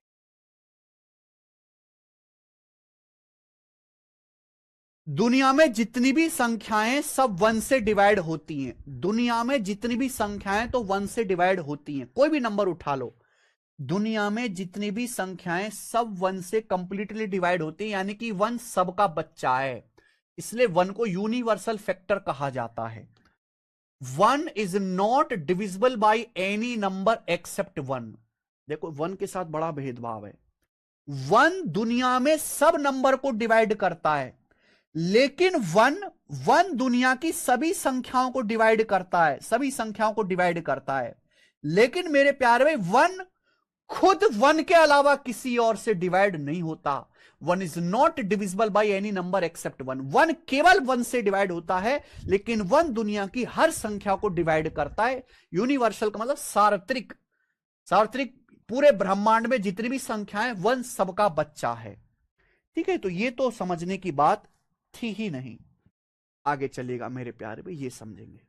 दुनिया में जितनी भी संख्याएं सब 1 से डिवाइड होती हैं। दुनिया में जितनी भी संख्याएं तो 1 से डिवाइड होती हैं। कोई भी नंबर उठा लो, दुनिया में जितनी भी संख्याएं सब 1 से कंप्लीटली डिवाइड होती हैं, यानी कि 1 सबका बच्चा है, इसलिए 1 को यूनिवर्सल फैक्टर कहा जाता है। 1 is not divisible by any number except 1। देखो 1 के साथ बड़ा भेदभाव है। 1 दुनिया में सब नंबर को डिवाइड करता है, लेकिन 1 दुनिया की सभी संख्याओं को डिवाइड करता है, सभी संख्याओं को डिवाइड करता है। लेकिन मेरे प्यारे भाई 1 खुद 1 के अलावा किसी और से डिवाइड नहीं होता। 1 is not divisible by any number except 1। 1 केवल 1 से डिवाइड होता है, लेकिन 1 दुनिया की हर संख्या को डिवाइड करता है। यूनिवर्सल का मतलब सार्वत्रिक, सार्वत्रिक पूरे ब्रह्मांड में जितनी भी संख्याएं 1 सबका बच्चा है। ठीक है, तो ये तो समझने की बात थी ही नहीं। आगे चलिएगा मेरे प्यारे भाई, ये समझेंगे।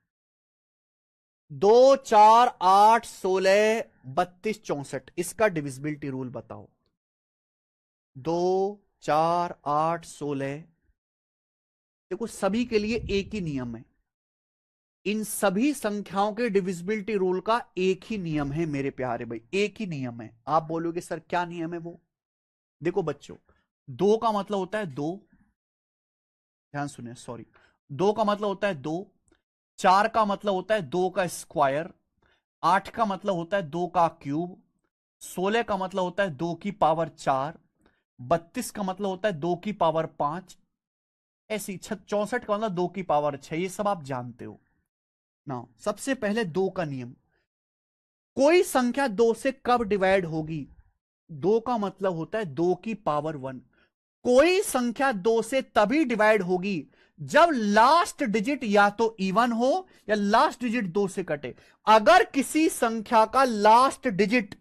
2, 4, 8, 16, 32, 64 इसका डिविजिबिलिटी रूल बताओ। 2, 4, 8, 16। देखो सभी के लिए एक ही नियम है, इन सभी संख्याओं के डिविजिबिलिटी रूल का एक ही नियम है मेरे प्यारे भाई, एक ही नियम है। आप बोलोगे सर क्या नियम है वो? देखो बच्चों, 2 का मतलब होता है 2, ध्यान सुनिए, सॉरी, 2 का मतलब होता है 2, 4 का मतलब होता है 2 का स्क्वायर, 8 का मतलब होता है 2 का क्यूब, 16 का मतलब होता है 2 की पावर 4, 32 का मतलब होता है 2 की पावर 5, ऐसी 64 का मतलब 2 की पावर 6। ये सब आप जानते हो ना। सबसे पहले 2 का नियम, कोई संख्या 2 से कब डिवाइड होगी? 2 का मतलब होता है 2 की पावर 1। कोई संख्या 2 से तभी डिवाइड होगी जब लास्ट डिजिट या तो इवन हो या लास्ट डिजिट 2 से कटे। अगर किसी संख्या का लास्ट डिजिट,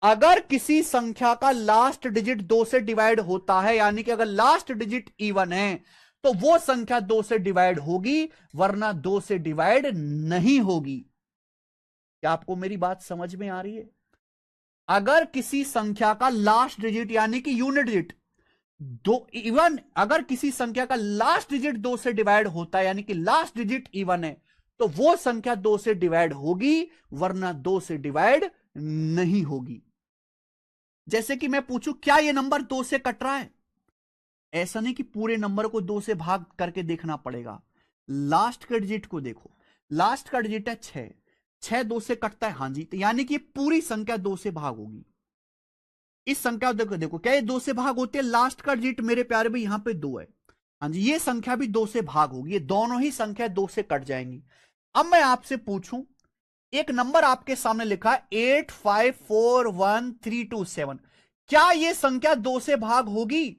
अगर किसी संख्या का लास्ट डिजिट 2 से डिवाइड होता है, यानी कि अगर लास्ट डिजिट इवन है, तो वो संख्या 2 से डिवाइड होगी, वरना 2 से डिवाइड नहीं होगी। क्या आपको मेरी बात समझ में आ रही है? अगर किसी संख्या का लास्ट डिजिट यानी कि यूनिट डिजिट दो इवन, अगर किसी संख्या का लास्ट डिजिट 2 से डिवाइड होता है, यानी कि लास्ट डिजिट इवन है, तो वो संख्या 2 से डिवाइड होगी, वरना 2 से डिवाइड नहीं होगी। जैसे कि मैं पूछूं क्या ये नंबर 2 से कट रहा है? ऐसा नहीं कि पूरे नंबर को 2 से भाग करके देखना पड़ेगा। लास्ट का डिजिट को देखो, लास्ट का डिजिट है 6, 6 2 से कटता है, हां जी, तो यानी कि पूरी संख्या 2 से भाग होगी। इस संख्या देखो, देखो क्या ये 2 से भाग होती है? लास्ट का डिजिट मेरे प्यारे भाई यहां पे 2 है, हाँ जी, ये संख्या भी 2 से भाग होगी, ये दोनों ही संख्या 2 से कट जाएंगी। अब मैं आपसे पूछूं, एक नंबर आपके सामने लिखा है 8541327, क्या यह संख्या 2 से भाग होगी?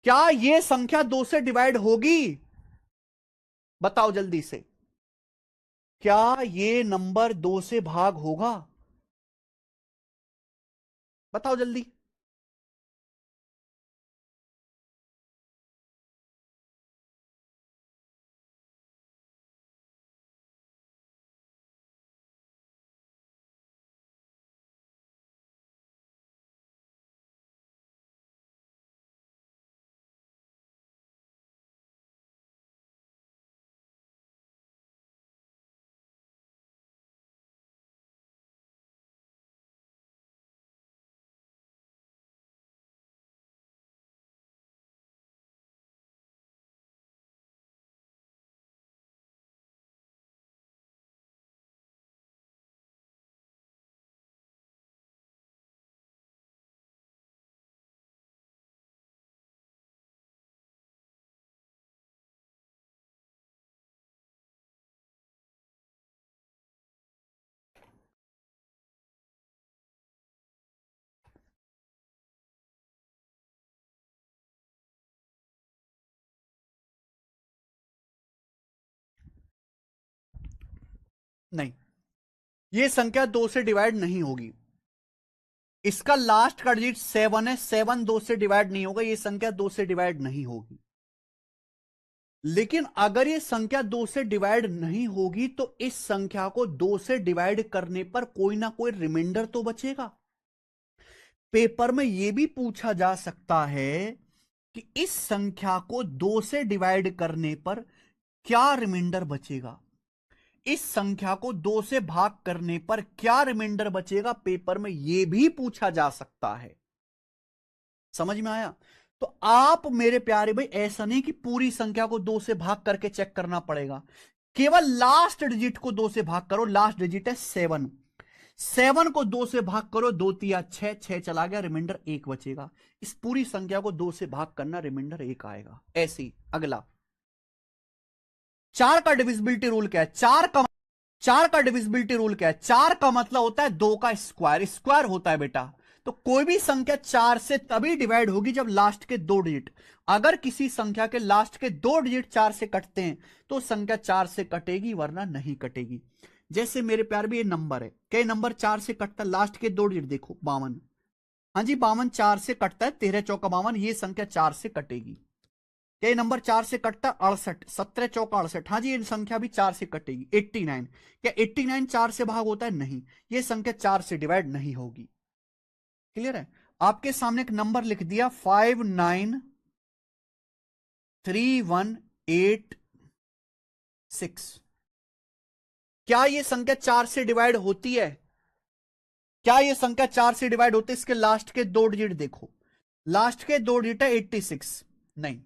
क्या यह संख्या 2 से डिवाइड होगी? बताओ जल्दी से, क्या यह नंबर 2 से भाग होगा? बताओ जल्दी। नहीं, यह संख्या 2 से डिवाइड नहीं होगी। इसका लास्ट का डिजिट 7 है, 7 2 से डिवाइड नहीं होगा, यह संख्या 2 से डिवाइड नहीं होगी। लेकिन अगर यह संख्या 2 से डिवाइड नहीं होगी, तो इस संख्या को 2 से डिवाइड करने पर कोई ना कोई रिमाइंडर तो बचेगा। पेपर में यह भी पूछा जा सकता है कि इस संख्या को 2 से डिवाइड करने पर क्या रिमाइंडर बचेगा, इस संख्या को 2 से भाग करने पर क्या रिमाइंडर बचेगा, पेपर में यह भी पूछा जा सकता है। समझ में आया? तो आप मेरे प्यारे भाई, ऐसा नहीं कि पूरी संख्या को 2 से भाग करके चेक करना पड़ेगा। केवल लास्ट डिजिट को 2 से भाग करो, लास्ट डिजिट है 7, 7 को 2 से भाग करो, 2 तिया 6, 6 चला गया, रिमाइंडर 1 बचेगा। इस पूरी संख्या को 2 से भाग करना, रिमाइंडर 1 आएगा। ऐसे ही अगला 4 का डिविजिबिलिटी रूल क्या है? 4 का डिविजिबिलिटी रूल क्या है? 4 का मतलब होता है 2 का स्क्वायर, स्क्वायर होता है बेटा। तो कोई भी संख्या 4 से तभी डिवाइड होगी जब लास्ट के 2 डिजिट, अगर किसी संख्या के लास्ट के 2 डिजिट 4 से कटते हैं तो संख्या 4 से कटेगी, वरना नहीं कटेगी। जैसे मेरे प्यार भी ये नंबर है, कई नंबर 4 से कटता है, लास्ट के 2 डिजिट देखो 52, हाँ जी 52 4 से कटता है, 13 चौका 52, ये संख्या 4 से कटेगी। कई नंबर 4 से कटता है 68, 17 चौका 68, हाँ जी ये संख्या भी 4 से कटेगी। 89, क्या 89 4 से भाग होता है? नहीं, ये संख्या 4 से डिवाइड नहीं होगी। क्लियर है? आपके सामने एक नंबर लिख दिया 5931886, क्या ये संख्या 4 से डिवाइड होती है? क्या ये संख्या 4 से डिवाइड होती है? इसके लास्ट के 2 डिजिट देखो, लास्ट के 2 डिजिट है 86, नहीं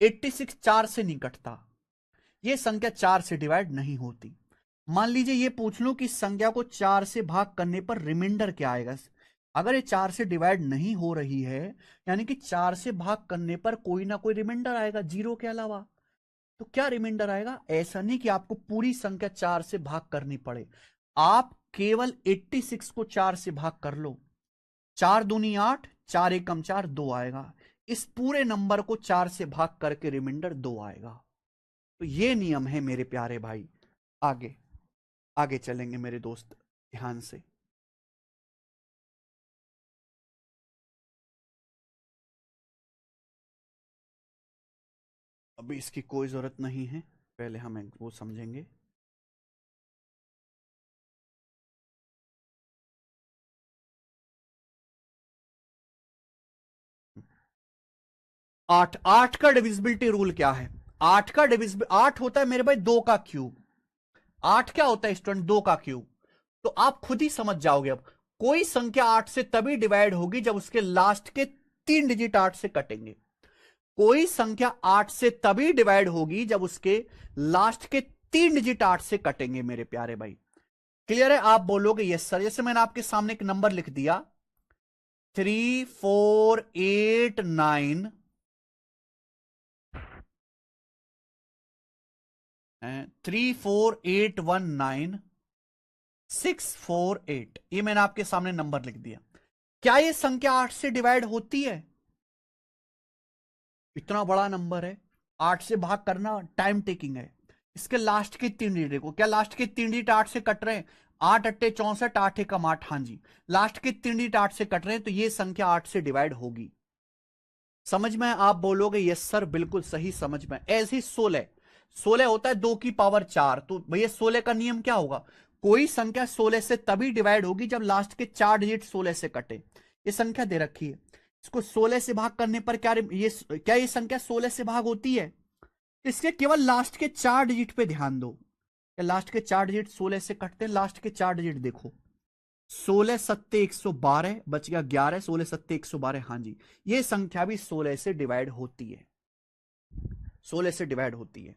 86 4 से नहीं कटता, ये संख्या 4 से डिवाइड नहीं होती। मान लीजिए ये पूछ लो कि संख्या को 4 से भाग करने पर रिमाइंडर क्या आएगा। अगर ये 4 से डिवाइड नहीं हो रही है, यानी कि 4 से भाग करने पर कोई ना कोई रिमाइंडर आएगा 0 के अलावा। तो क्या रिमाइंडर आएगा? ऐसा नहीं कि आपको पूरी संख्या 4 से भाग करनी पड़े, आप केवल 86 को 4 से भाग कर लो, 4 दूनी 8, 4 एकम 4, 2 आएगा। इस पूरे नंबर को 4 से भाग करके रिमाइंडर 2 आएगा। तो ये नियम है मेरे प्यारे भाई। आगे आगे चलेंगे मेरे दोस्त, ध्यान से। अभी इसकी कोई जरूरत नहीं है, पहले हम वो समझेंगे। आठ का डिविजिबिलिटी रूल क्या है? 8 होता है मेरे भाई 2 का क्यूब। 8 क्या होता है स्टूडेंट? 2 का क्यूब। तो आप खुद ही समझ जाओगे। अब कोई संख्या 8 से तभी डिवाइड होगी जब उसके लास्ट के 3 डिजिट 8 से कटेंगे। कोई संख्या 8 से तभी डिवाइड होगी जब उसके लास्ट के 3 डिजिट 8 से कटेंगे मेरे प्यारे भाई। क्लियर है? आप बोलोगे यस सर। जैसे मैंने आपके सामने एक नंबर लिख दिया 3489 34819 648, ये मैंने आपके सामने नंबर लिख दिया। क्या ये संख्या 8 से डिवाइड होती है? इतना बड़ा नंबर है, 8 से भाग करना टाइम टेकिंग है। इसके लास्ट के 3 डिजिट देखो, क्या लास्ट के 3 डिजिट 8 से कट रहे हैं? 8 अट्टे 64, 8 एकम 8, हाँ जी लास्ट के 3 डिजिट 8 से कट रहे हैं, तो ये संख्या 8 से डिवाइड होगी। समझ में? आप बोलोगे यस सर बिल्कुल सही समझ में। ऐसे ही 16, 16 होता है 2 की पावर 4। तो भैया 16 का नियम क्या होगा? कोई संख्या 16 से तभी डिवाइड होगी जब लास्ट के 4 डिजिट 16 से कटे। ये संख्या दे रखी है, इसको 16 से भाग करने पर क्या ये संख्या 16 से भाग होती है? इसके केवल लास्ट के 4 डिजिट पे ध्यान दो, क्या लास्ट के 4 डिजिट 16 से कटते हैं? लास्ट के 4 डिजिट देखो, 16 सत्ते 112, बच गया 11, 16 सत्ते 112, हाँ जी ये संख्या भी 16 से डिवाइड होती है, 16 से डिवाइड होती है।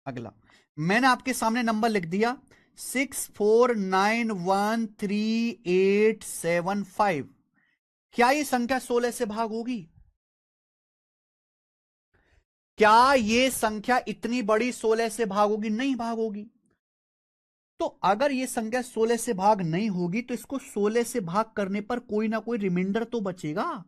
अगला मैंने आपके सामने नंबर लिख दिया 649133875, क्या ये संख्या 16 से भाग होगी? क्या ये संख्या इतनी बड़ी 16 से भाग होगी? नहीं भाग होगी। तो अगर ये संख्या 16 से भाग नहीं होगी तो इसको 16 से भाग करने पर कोई ना कोई रिमाइंडर तो बचेगा।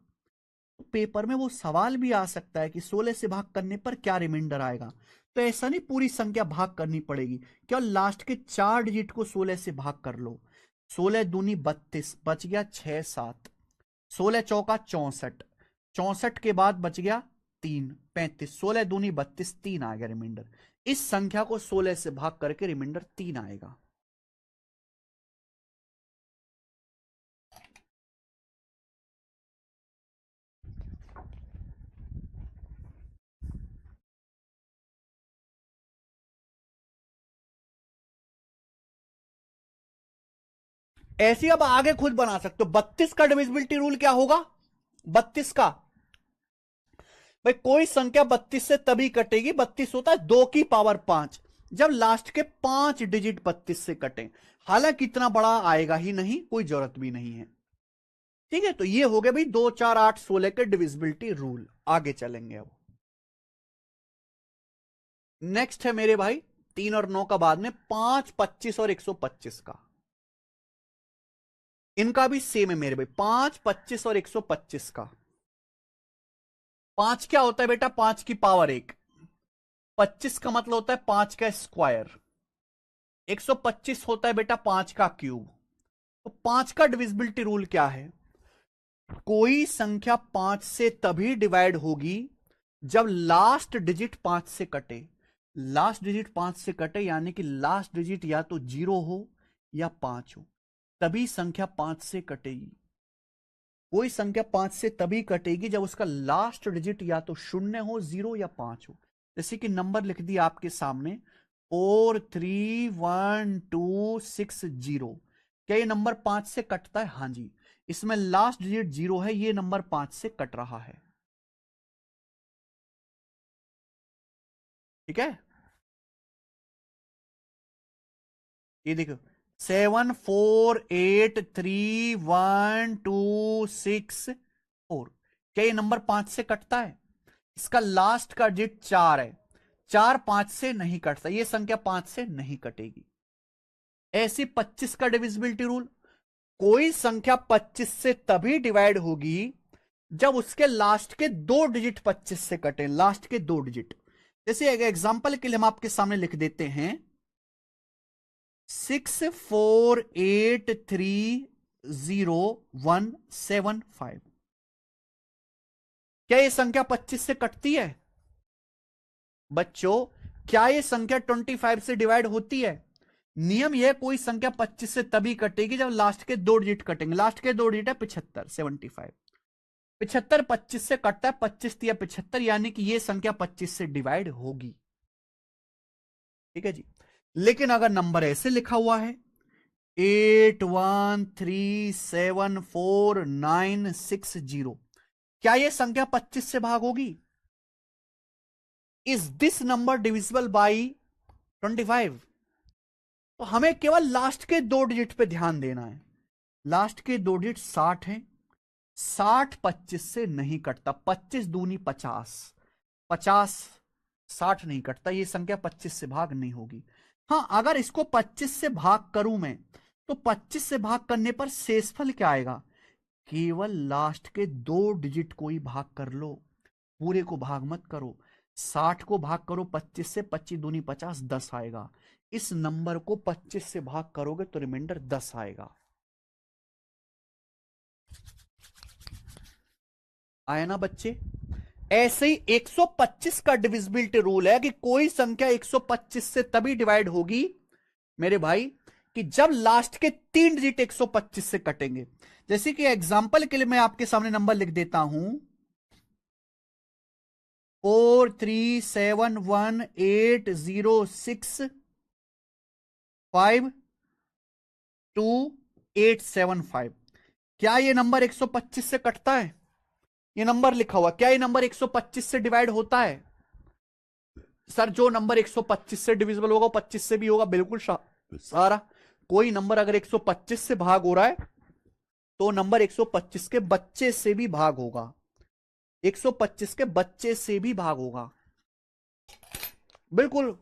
तो पेपर में वो सवाल भी आ सकता है कि 16 से भाग करने पर क्या रिमाइंडर आएगा। तो ऐसा नहीं पूरी संख्या भाग करनी पड़ेगी, केवल लास्ट के 4 डिजिट को 16 से भाग कर लो। 16 दूनी 32, बच गया 6 7, 16 चौका 64, 64 के बाद बच गया 3 35, 16 दूनी 32, 3 आ गया रिमाइंडर। इस संख्या को 16 से भाग करके रिमाइंडर 3 आएगा। ऐसी अब आगे खुद बना सकते हो। 32 का डिविजिबिलिटी रूल क्या होगा? 32 का भाई कोई संख्या 32 से तभी कटेगी, 32 होता है 2 की पावर 5, जब लास्ट के 5 डिजिट 32 से कटें। हालांकि इतना बड़ा आएगा ही नहीं, कोई जरूरत भी नहीं है। ठीक है, तो ये हो गया भाई 2, 4, 8, 16 के डिविजिबिलिटी रूल। आगे चलेंगे अब। नेक्स्ट है मेरे भाई 3 और 9 का बाद में 5, 25 और 125 का। इनका भी सेम है मेरे भाई, 5, 25 और 125 का। 5 क्या होता है बेटा? 5 की पावर 1। 25 का मतलब होता है 5 का स्क्वायर। 125 होता है बेटा 5 का क्यूब। तो 5 का डिविजिबिलिटी रूल क्या है? कोई संख्या 5 से तभी डिवाइड होगी जब लास्ट डिजिट 5 से कटे। लास्ट डिजिट 5 से कटे यानी कि लास्ट डिजिट या तो 0 हो या 5 हो, तभी संख्या 5 से कटेगी। कोई संख्या 5 से तभी कटेगी जब उसका लास्ट डिजिट या तो 0 हो, 0 या 5 हो। जैसे कि नंबर लिख दिया आपके सामने 431260। क्या ये नंबर 5 से कटता है? हाँ जी। इसमें लास्ट डिजिट 0 है, ये नंबर 5 से कट रहा है। ठीक है, ये देखो 74831264। क्या ये नंबर 5 से कटता है? इसका लास्ट का डिजिट 4 है। 4 5 से नहीं कटता, ये संख्या 5 से नहीं कटेगी। ऐसी 25 का डिविजिबिलिटी रूल। कोई संख्या 25 से तभी डिवाइड होगी जब उसके लास्ट के 2 डिजिट 25 से कटे। लास्ट के 2 डिजिट, जैसे एग्जांपल के लिए हम आपके सामने लिख देते हैं 6483017 क्या ये संख्या 25 से कटती है? बच्चों, क्या ये संख्या 25 से डिवाइड होती है? नियम यह, कोई संख्या 25 से तभी कटेगी जब लास्ट के 2 डिजिट कटेंगे। लास्ट के 2 डिजिट है 75, 75। 75 25 से कटता है, 25 या 75, यानी कि यह संख्या 25 से डिवाइड होगी। ठीक है जी। लेकिन अगर नंबर ऐसे लिखा हुआ है 81374960, क्या यह संख्या 25 से भाग होगी? Is this number divisible by 25? तो हमें केवल लास्ट के 2 डिजिट पे ध्यान देना है। लास्ट के 2 डिजिट 60 है। 60 25 से नहीं कटता, 25 दूनी 50, 50 60 नहीं कटता, ये संख्या 25 से भाग नहीं होगी। हाँ, अगर इसको 25 से भाग करूं मैं, तो 25 से भाग करने पर शेषफल क्या आएगा? केवल लास्ट के 2 डिजिट को ही भाग कर लो, पूरे को भाग मत करो। 60 को भाग करो 25 से, 25 दूनी 50, 10 आएगा। इस नंबर को 25 से भाग करोगे तो रिमाइंडर 10 आएगा। आया ना बच्चे? ऐसे ही 125 का डिविजिबिलिटी रूल है कि कोई संख्या 125 से तभी डिवाइड होगी मेरे भाई कि जब लास्ट के 3 डिजिट 125 से कटेंगे। जैसे कि एग्जांपल के लिए मैं आपके सामने नंबर लिख देता हूं 437180652875। क्या ये नंबर 125 से कटता है? ये नंबर लिखा हुआ, क्या ये नंबर 125 से डिवाइड होता है? सर, जो नंबर 125 से डिविजिबल होगा वो 25 से भी होगा, बिल्कुल सारा। कोई नंबर अगर 125 से भाग हो रहा है तो नंबर 125 के बच्चे से भी भाग होगा। 125 के बच्चे से भी भाग होगा, बिल्कुल।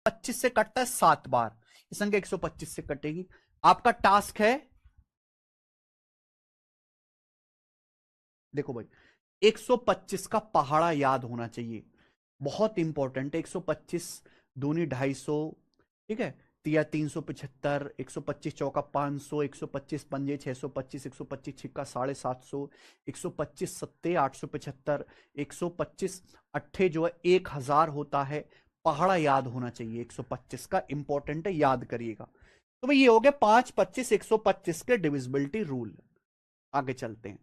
पच्चीस से कटता है 7 बार, ये संख्या 125 से कटेगी। आपका टास्क है, देखो भाई, 125 का पहाड़ा याद होना चाहिए। बहुत इंपॉर्टेंट है। 125 दूनी 250, ठीक है, तिया 375, 125 चौका 500, 125 पंजे 625, 125 छिक्का 750, 125 सत्ते 875, 125 अट्ठे जो है 1000 होता है। पहाड़ा याद होना चाहिए 125 का, इंपॉर्टेंट है, याद करिएगा। तो भाई ये हो गया 5, 25, 125 के डिविजिबिलिटी रूल। आगे चलते हैं।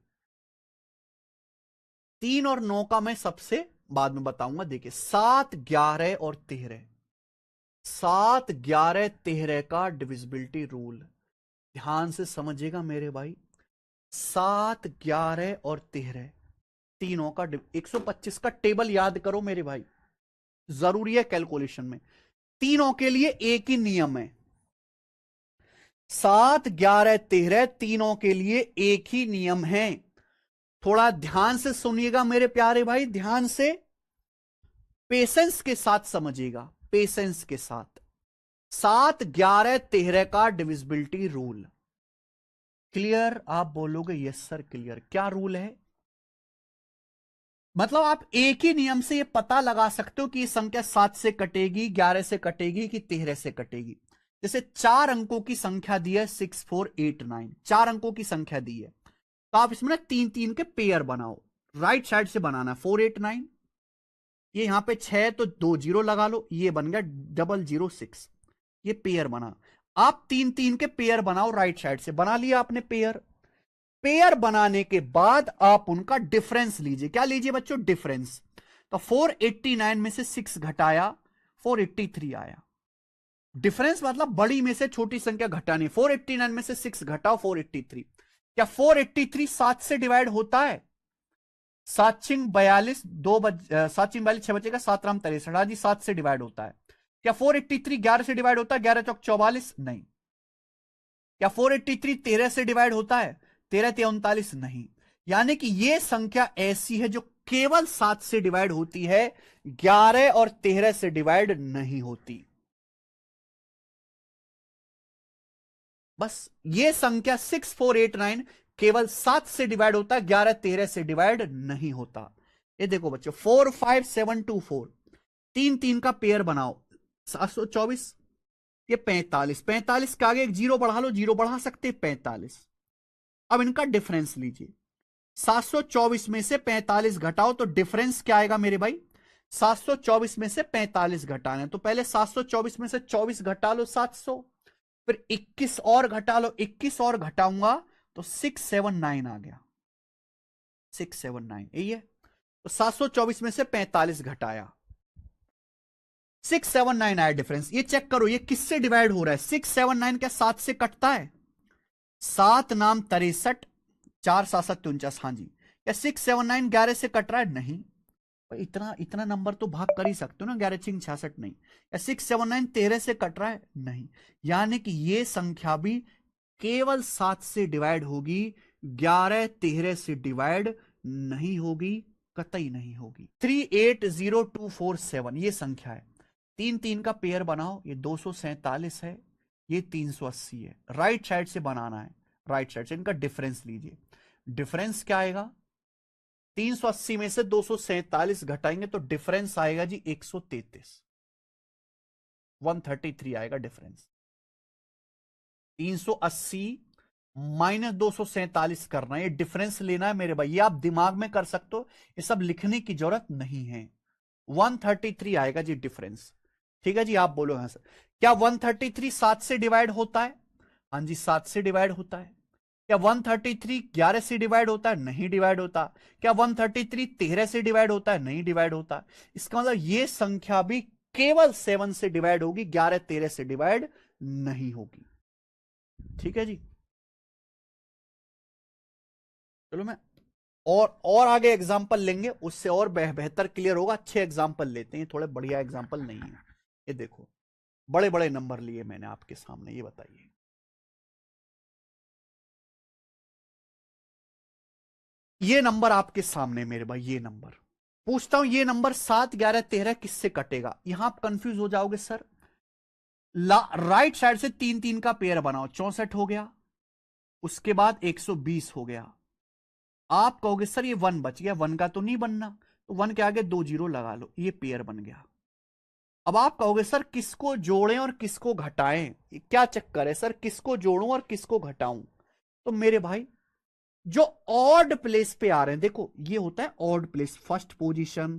3 और 9 का मैं सबसे बाद में बताऊंगा। देखिए 7, 11 और 13, 7, 11, 13 का डिविजिबिलिटी रूल ध्यान से समझिएगा मेरे भाई। 7, 11 और 13 तीनों का 125 का टेबल याद करो मेरे भाई, जरूरी है कैलकुलेशन में। तीनों के लिए एक ही नियम है। 7, 11, 13 तीनों के लिए एक ही नियम है। थोड़ा ध्यान से सुनिएगा मेरे प्यारे भाई, ध्यान से पेशेंस के साथ समझिएगा, पेशेंस के साथ। 7, 11, 13 का डिविजिबिलिटी रूल क्लियर? आप बोलोगे यस सर क्लियर। क्या रूल है? मतलब आप एक ही नियम से ये पता लगा सकते हो कि ये संख्या 7 से कटेगी, 11 से कटेगी कि 13 से कटेगी। जैसे 4 अंकों की संख्या दी है 6, 4, 8, 9, 4 अंकों की संख्या दी है, तो आप इसमें ना 3-3 के पेयर बनाओ। राइट साइड से बनाना 4, 8, 9। ये यहां पे 6 तो 2 0 लगा लो, ये बन गया 006। ये पेयर बना। आप 3-3 के पेयर बनाओ, राइट साइड से बना लिया आपने पेयर। पेयर बनाने के बाद आप उनका डिफरेंस लीजिए। क्या लीजिए बच्चों? डिफरेंस। तो 489 में से 6 घटाया, 483 आया। डिफरेंस मतलब बड़ी में से छोटी संख्या घटानी। 489 में से 6 घटाओ 483। क्या 483 7 से डिवाइड होता है? 7 छिंग 42, 7 छिंग 42, 6 बचेगा, 7 राम 63। हाँ जी 7 से डिवाइड होता है। क्या 483 11 से डिवाइड होता है? 11 चौक 44 नहीं। क्या 483 13 से डिवाइड होता है? 13 39 नहीं। यानी कि यह संख्या ऐसी है जो केवल 7 से डिवाइड होती है, 11 और 13 से डिवाइड नहीं होती। बस ये संख्या 6489 केवल 7 से डिवाइड होता है, 11 13 से डिवाइड नहीं होता। ये देखो बच्चों 45724, 3-3 का पेयर बनाओ। 724, ये 45, 45 के आगे एक जीरो बढ़ा लो, जीरो बढ़ा सकते 45। अब इनका डिफरेंस लीजिए। 724 में से 45 घटाओ तो डिफरेंस क्या आएगा मेरे भाई? 724 में से 45 घटाना है तो पहले 724 में से 24 घटा लो 700, फिर 21 और घटा लो, 21 और घटाऊंगा तो 679 आ गया। 679 यही है। तो 724 में से 45 घटाया, 679 आया डिफरेंस। ये चेक करो ये किससे डिवाइड हो रहा है? 679 क्या 7 से कटता है? 7 नाम 63, 4 7 49। हाँ जी। क्या 679 11 से कट रहा है? नहीं। इतना इतना नंबर तो भाग कर ही सकते हो ना, 11 छिंग 66 नहीं। या 679 13 से कट रहा है? नहीं। यानी कि ये संख्या भी केवल 7 से डिवाइड होगी, 11 13 से डिवाइड नहीं होगी, कतई नहीं होगी। 380247 ये संख्या है। 3-3 का पेयर बनाओ, ये 247 है, ये 380 है। राइट साइड से बनाना है, राइट साइड से इनका डिफरेंस लीजिए। डिफरेंस क्या आएगा? 380 में से 247 घटाएंगे तो डिफरेंस आएगा जी 133, 133 आएगा डिफरेंस। 380 माइनस 247 करना है, ये डिफरेंस लेना है मेरे भाई। ये आप दिमाग में कर सकते हो, ये सब लिखने की जरूरत नहीं है। 133 आएगा जी डिफरेंस। ठीक है जी, आप बोलो यहां से क्या 133 7 से डिवाइड होता है? हाँ जी 7 से डिवाइड होता है। क्या 133 11 से डिवाइड होता है? नहीं डिवाइड होता। क्या 133 13 से डिवाइड होता है? नहीं डिवाइड होता। इसका मतलब ये संख्या भी केवल 7 से डिवाइड होगी, 11 13 से डिवाइड नहीं होगी। ठीक है जी, चलो मैं और आगे एग्जांपल लेंगे, उससे और बेहतर क्लियर होगा। अच्छे एग्जांपल लेते हैं, थोड़े बढ़िया एग्जांपल नहीं है। ये देखो बड़े बड़े नंबर लिए मैंने आपके सामने, ये बताइए। ये नंबर आपके सामने मेरे भाई, ये नंबर पूछता हूं, ये नंबर 7 11 13 किससे कटेगा? यहां आप कंफ्यूज हो जाओगे सर। राइट साइड से 3-3 का पेयर बनाओ, 64 हो गया, उसके बाद 120 हो गया। आप कहोगे सर ये 1 बच गया, 1 का तो नहीं बनना, तो 1 के आगे 2 जीरो लगा लो, ये पेयर बन गया। अब आप कहोगे सर किसको जोड़ें और किसको घटाएं, ये क्या चक्कर है सर, किसको जोड़ूं और किसको घटाऊं? तो मेरे भाई जो ऑड प्लेस पे आ रहे हैं, देखो ये होता है odd place, first position,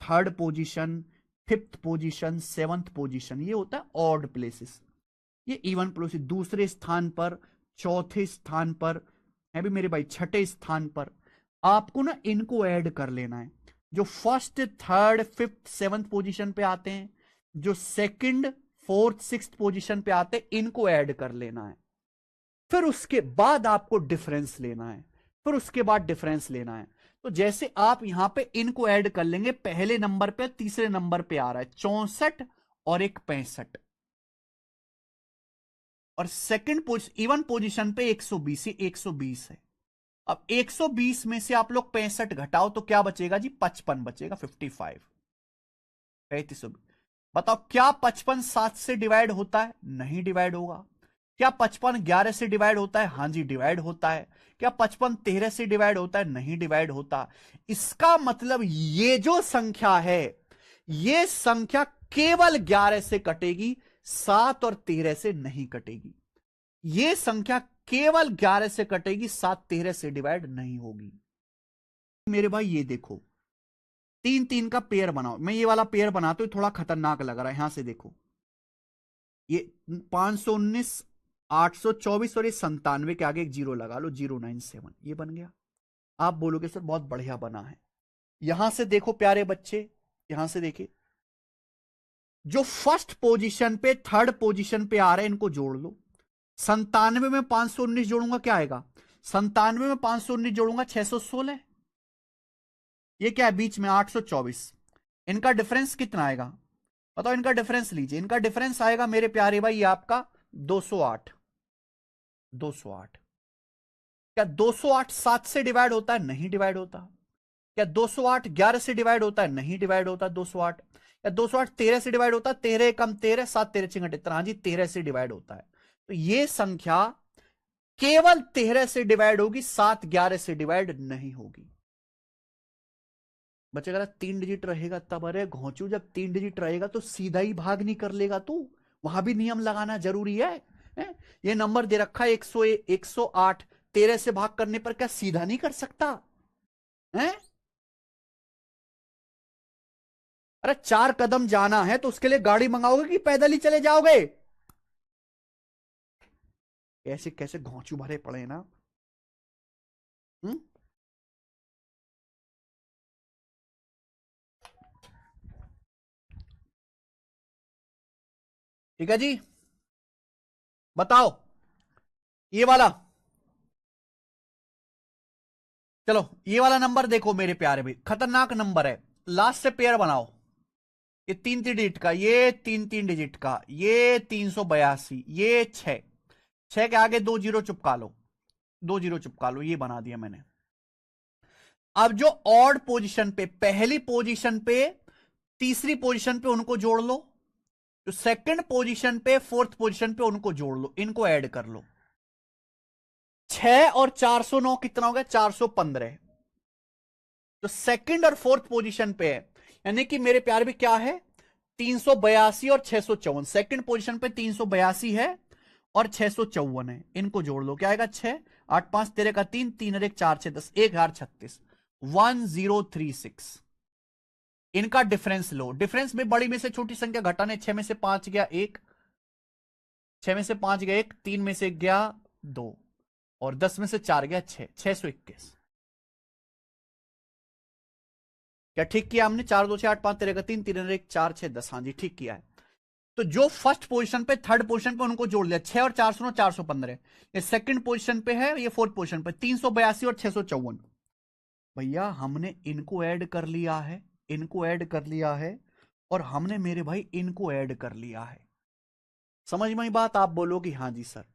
third position, fifth position, seventh position, ये होता है ऑड प्लेसेस। ये इवन प्लेस दूसरे स्थान पर, चौथे स्थान पर है भी मेरे भाई, छठे स्थान पर। आपको ना इनको ऐड कर लेना है, जो first third fifth seventh position पे आते हैं, जो सेकंड फोर्थ सिक्स्थ पोजीशन पे आते हैं, इनको ऐड कर लेना है। फिर उसके बाद आपको डिफरेंस लेना है, फिर उसके बाद डिफरेंस लेना है। तो जैसे आप यहां पे इनको ऐड कर लेंगे, पहले नंबर पे तीसरे नंबर पे आ रहा है 64 और एक 65, और सेकंड इवन पोजीशन पे 120 120 है। अब 120 में से आप लोग 65 घटाओ तो क्या बचेगा जी, 55 बचेगा, 55 35। बताओ क्या 55 7 से डिवाइड होता है? नहीं डिवाइड होगा। क्या 55 11 से डिवाइड होता है? हां जी डिवाइड होता है। क्या 55 13 से डिवाइड होता है? नहीं डिवाइड होता। इसका मतलब ये जो संख्या है, ये संख्या केवल 11 से कटेगी, 7 और 13 से नहीं कटेगी। ये संख्या केवल 11 से कटेगी, 7 13 से डिवाइड नहीं होगी। मेरे भाई ये देखो 3 3 का पेयर बनाओ, मैं ये वाला पेयर बनाता हूं, थोड़ा खतरनाक लग रहा है, यहां से देखो ये 519 824 और ये 97 के आगे एक जीरो लगा लो, 097, ये बन गया। आप बोलोगे सर बहुत बढ़िया बना है। यहां से देखो प्यारे बच्चे, यहां से देखिए जो फर्स्ट पोजीशन पे थर्ड पोजीशन पे आ रहे हैं इनको जोड़ लो। 97 में 519 जोड़ूंगा क्या आएगा? 97 में 519 जोड़ूंगा 616। ये क्या है बीच में? 824। इनका डिफरेंस कितना आएगा बताओ? इनका डिफरेंस लीजिए, इनका डिफरेंस आएगा मेरे प्यारे भाई आपका 208। 208। क्या 208 7 से डिवाइड होता है? नहीं डिवाइड होता। क्या 208 11 से डिवाइड होता है? नहीं डिवाइड होता 208। क्या 208 13 से डिवाइड होता है? 13 कम 13 7 13 चिंगट इतना, हाँ जी 13 से डिवाइड होता है। तो ये संख्या केवल 13 से डिवाइड होगी, 7 11 से डिवाइड नहीं होगी। बच्चे कह रहा 3 डिजिट रहेगा तब, अरे घोंचू जब 3 डिजिट रहेगा तो सीधा ही भाग नहीं कर लेगा तू, वहां भी नियम लगाना जरूरी है? ये नंबर दे रखा है 108, 13 से भाग करने पर क्या सीधा नहीं कर सकता है? अरे 4 कदम जाना है तो उसके लिए गाड़ी मंगाओगे कि पैदल ही चले जाओगे? ऐसे कैसे घोंचू भरे पड़े ना। हम्म ठीक है जी, बताओ ये वाला, चलो ये वाला नंबर देखो मेरे प्यारे भाई, खतरनाक नंबर है। लास्ट से पेयर बनाओ, ये 3 3 डिजिट का, ये 3 3 डिजिट का, ये 382, ये 6 6 के आगे 2 जीरो चुपका लो, 2 जीरो चुपका लो, ये बना दिया मैंने। अब जो ऑड पोजीशन पे, पहली पोजीशन पे तीसरी पोजीशन पे उनको जोड़ लो, जो सेकंड पोजीशन पे फोर्थ पोजीशन पे उनको जोड़ लो, इनको ऐड कर लो। 6 और 409 कितना हो गया? 415। जो सेकंड और फोर्थ पोजीशन पे है, यानी कि मेरे प्यार भी क्या है, 382 और 654। सेकंड पोजीशन पे 382 है और 654 है, इनको जोड़ लो, क्या आएगा? 6 8 5 13 का 3 3 और 1 4 6 10, 1036, 1036। इनका डिफरेंस लो, डिफरेंस में बड़ी में से छोटी संख्या घटाने, 6 में से 5 गया 1, 6 में से 5 गया 1, 3 में से गया 2 और 10 में से 4 गया 6, 621। क्या ठीक किया हमने? 4 2 6 8 5 13 का 3 3 और 1 4 6 10, हाँ जी ठीक किया है। तो जो फर्स्ट पोजीशन पे थर्ड पोजीशन पे उनको जोड़ लिया, 6 और 409 415। ये सेकंड पोजीशन पे है, ये फोर्थ पोजीशन पे 382 और 654। भैया हमने इनको ऐड कर लिया है, इनको ऐड कर लिया है, और हमने मेरे भाई इनको ऐड कर लिया है। समझ में आई बात? आप बोलोगे हाँ जी सर।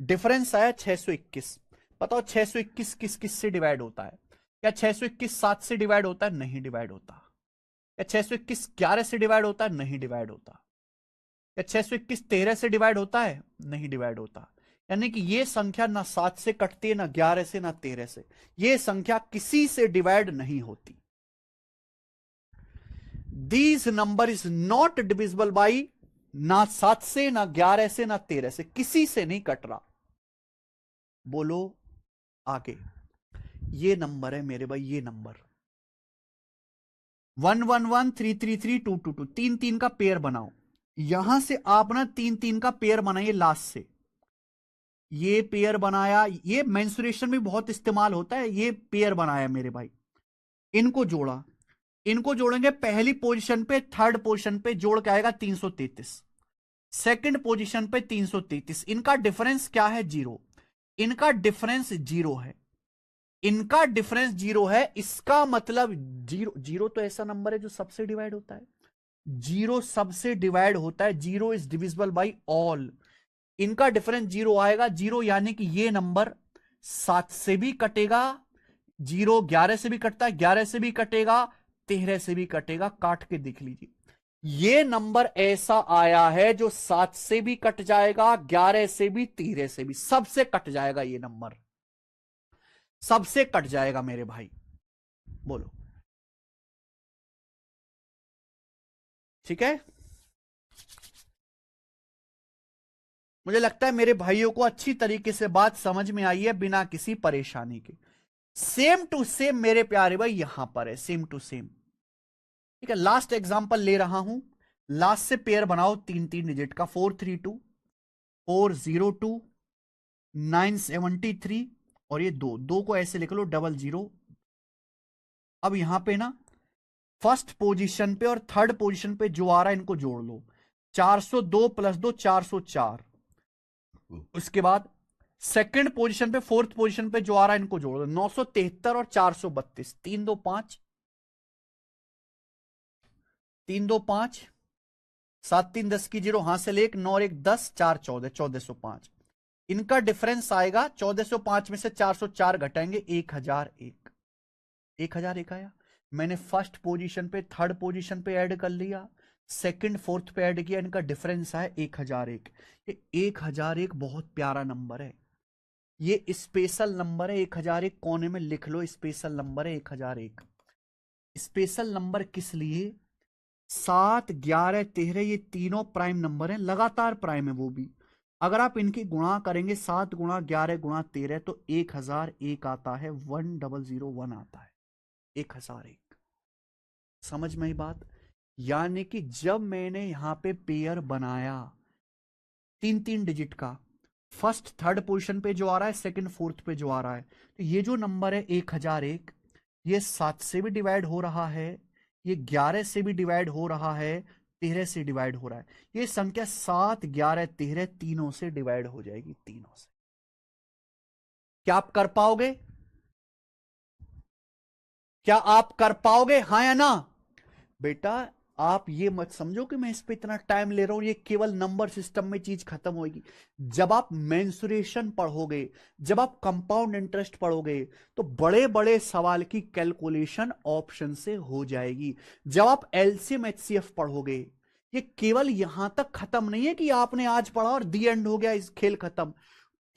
डिफरेंस आया 621। बताओ 621 किस किस से डिवाइड होता है? क्या 621 7 से डिवाइड होता है? नहीं डिवाइड होता। क्या 621 11 से डिवाइड होता है? नहीं डिवाइड होता। क्या 621 13 से डिवाइड होता है? नहीं डिवाइड होता। यानी कि ये संख्या ना 7 से कटती है, ना 11 से, ना 13 से। ये संख्या किसी से डिवाइड नहीं होती। These number is not divisible by, ना 7 से, ना 11 से, ना 13 से, किसी से नहीं कट रहा। बोलो आगे। ये नंबर है मेरे भाई, ये नंबर 111 333 222, 3 3 का पेयर बनाओ। यहां से आप ना 3 3 का पेयर बनाइए लास्ट से। ये पेयर बनाया, ये मेंसुरेशन में बहुत इस्तेमाल होता है। ये पेयर बनाया मेरे भाई, इनको जोड़ा, इनको जोड़ेंगे पहली पोजीशन पे, थर्ड पोजीशन पे जोड़ के आएगा 333, सेकंड पोजीशन पे 333। इनका डिफरेंस क्या है? 0। इनका डिफरेंस 0 है, इनका डिफरेंस 0 है। इसका मतलब 0, 0 तो ऐसा नंबर है जो सबसे डिवाइड होता है। 0 सबसे डिवाइड होता है, 0 इज डिविजिबल बाई ऑल। इनका डिफरेंस 0 आएगा। 0 यानी कि ये नंबर 7 से भी कटेगा, 0 11 से भी कटता है, 11 से भी कटेगा, 13 से भी कटेगा। काट के देख लीजिए, ये नंबर ऐसा आया है जो 7 से भी कट जाएगा, 11 से भी, 13 से भी, सबसे कट जाएगा। ये नंबर सबसे कट जाएगा मेरे भाई। बोलो ठीक है। मुझे लगता है मेरे भाइयों को अच्छी तरीके से बात समझ में आई है, बिना किसी परेशानी के। सेम टू सेम मेरे प्यारे भाई यहां पर है, सेम टू सेम। ठीक है, लास्ट एग्जांपल ले रहा हूं। लास्ट से पेयर बनाओ 3 3 डिजिट का, 432, 402, 973, और ये दो दो को ऐसे लिख लो, 00। अब यहां पे ना फर्स्ट पोजीशन पे और थर्ड पोजीशन पे जो आ रहा है इनको जोड़ लो। 402 प्लस 2 404। उसके बाद सेकंड पोजीशन पे, फोर्थ पोजीशन पे जो आ रहा है इनको जोड़ दो, 973 और 432। 3 2 5, 3 2 5, 7 3 10 की 0, हासिल 1, 9 1 10, 4 14, 1405। इनका डिफरेंस आएगा 1405 में से 404 घटाएंगे, 1001। 1001 आया। मैंने फर्स्ट पोजीशन पे, थर्ड पोजीशन पे ऐड कर लिया, सेकंड फोर्थ पे ऐड किया, इनका डिफरेंस आया 1001। ये 1001 बहुत प्यारा नंबर है, ये स्पेशल नंबर है। 1001 कोने में लिख लो, स्पेशल नंबर है 1001। स्पेशल नंबर किस लिए? 7 11 13 ये तीनों प्राइम नंबर हैं, लगातार प्राइम है वो भी। अगर आप इनकी गुणा करेंगे, 7 गुणा 11 गुणा 13, तो 1001 आता है, 1001 आता है, 1001। समझ में आई बात? यानी कि जब मैंने यहां पे पेयर बनाया 3 3 डिजिट का, फर्स्ट थर्ड पोजीशन पे जो आ रहा है, सेकंड फोर्थ पे जो आ रहा है, तो ये जो नंबर है 1001, ये 7 से भी डिवाइड हो रहा है, ये 11 से भी डिवाइड हो रहा है, 13 से डिवाइड हो रहा है। ये संख्या 7 11 13 तीनों से डिवाइड हो जाएगी, तीनों से। क्या आप कर पाओगे? क्या आप कर पाओगे, हाँ या ना? बेटा आप ये मत समझो कि मैं इस पे इतना टाइम ले रहा हूं, ये केवल नंबर सिस्टम में चीज खत्म होगी। जब आप मेंसुरेशन पढ़ोगे, जब आप कंपाउंड इंटरेस्ट पढ़ोगे, तो बड़े बड़े सवाल की कैलकुलेशन ऑप्शन से हो जाएगी। जब आप एलसीएम एचसीएफ पढ़ोगे, ये केवल यहां तक खत्म नहीं है कि आपने आज पढ़ा और दी एंड हो गया, इस खेल खत्म।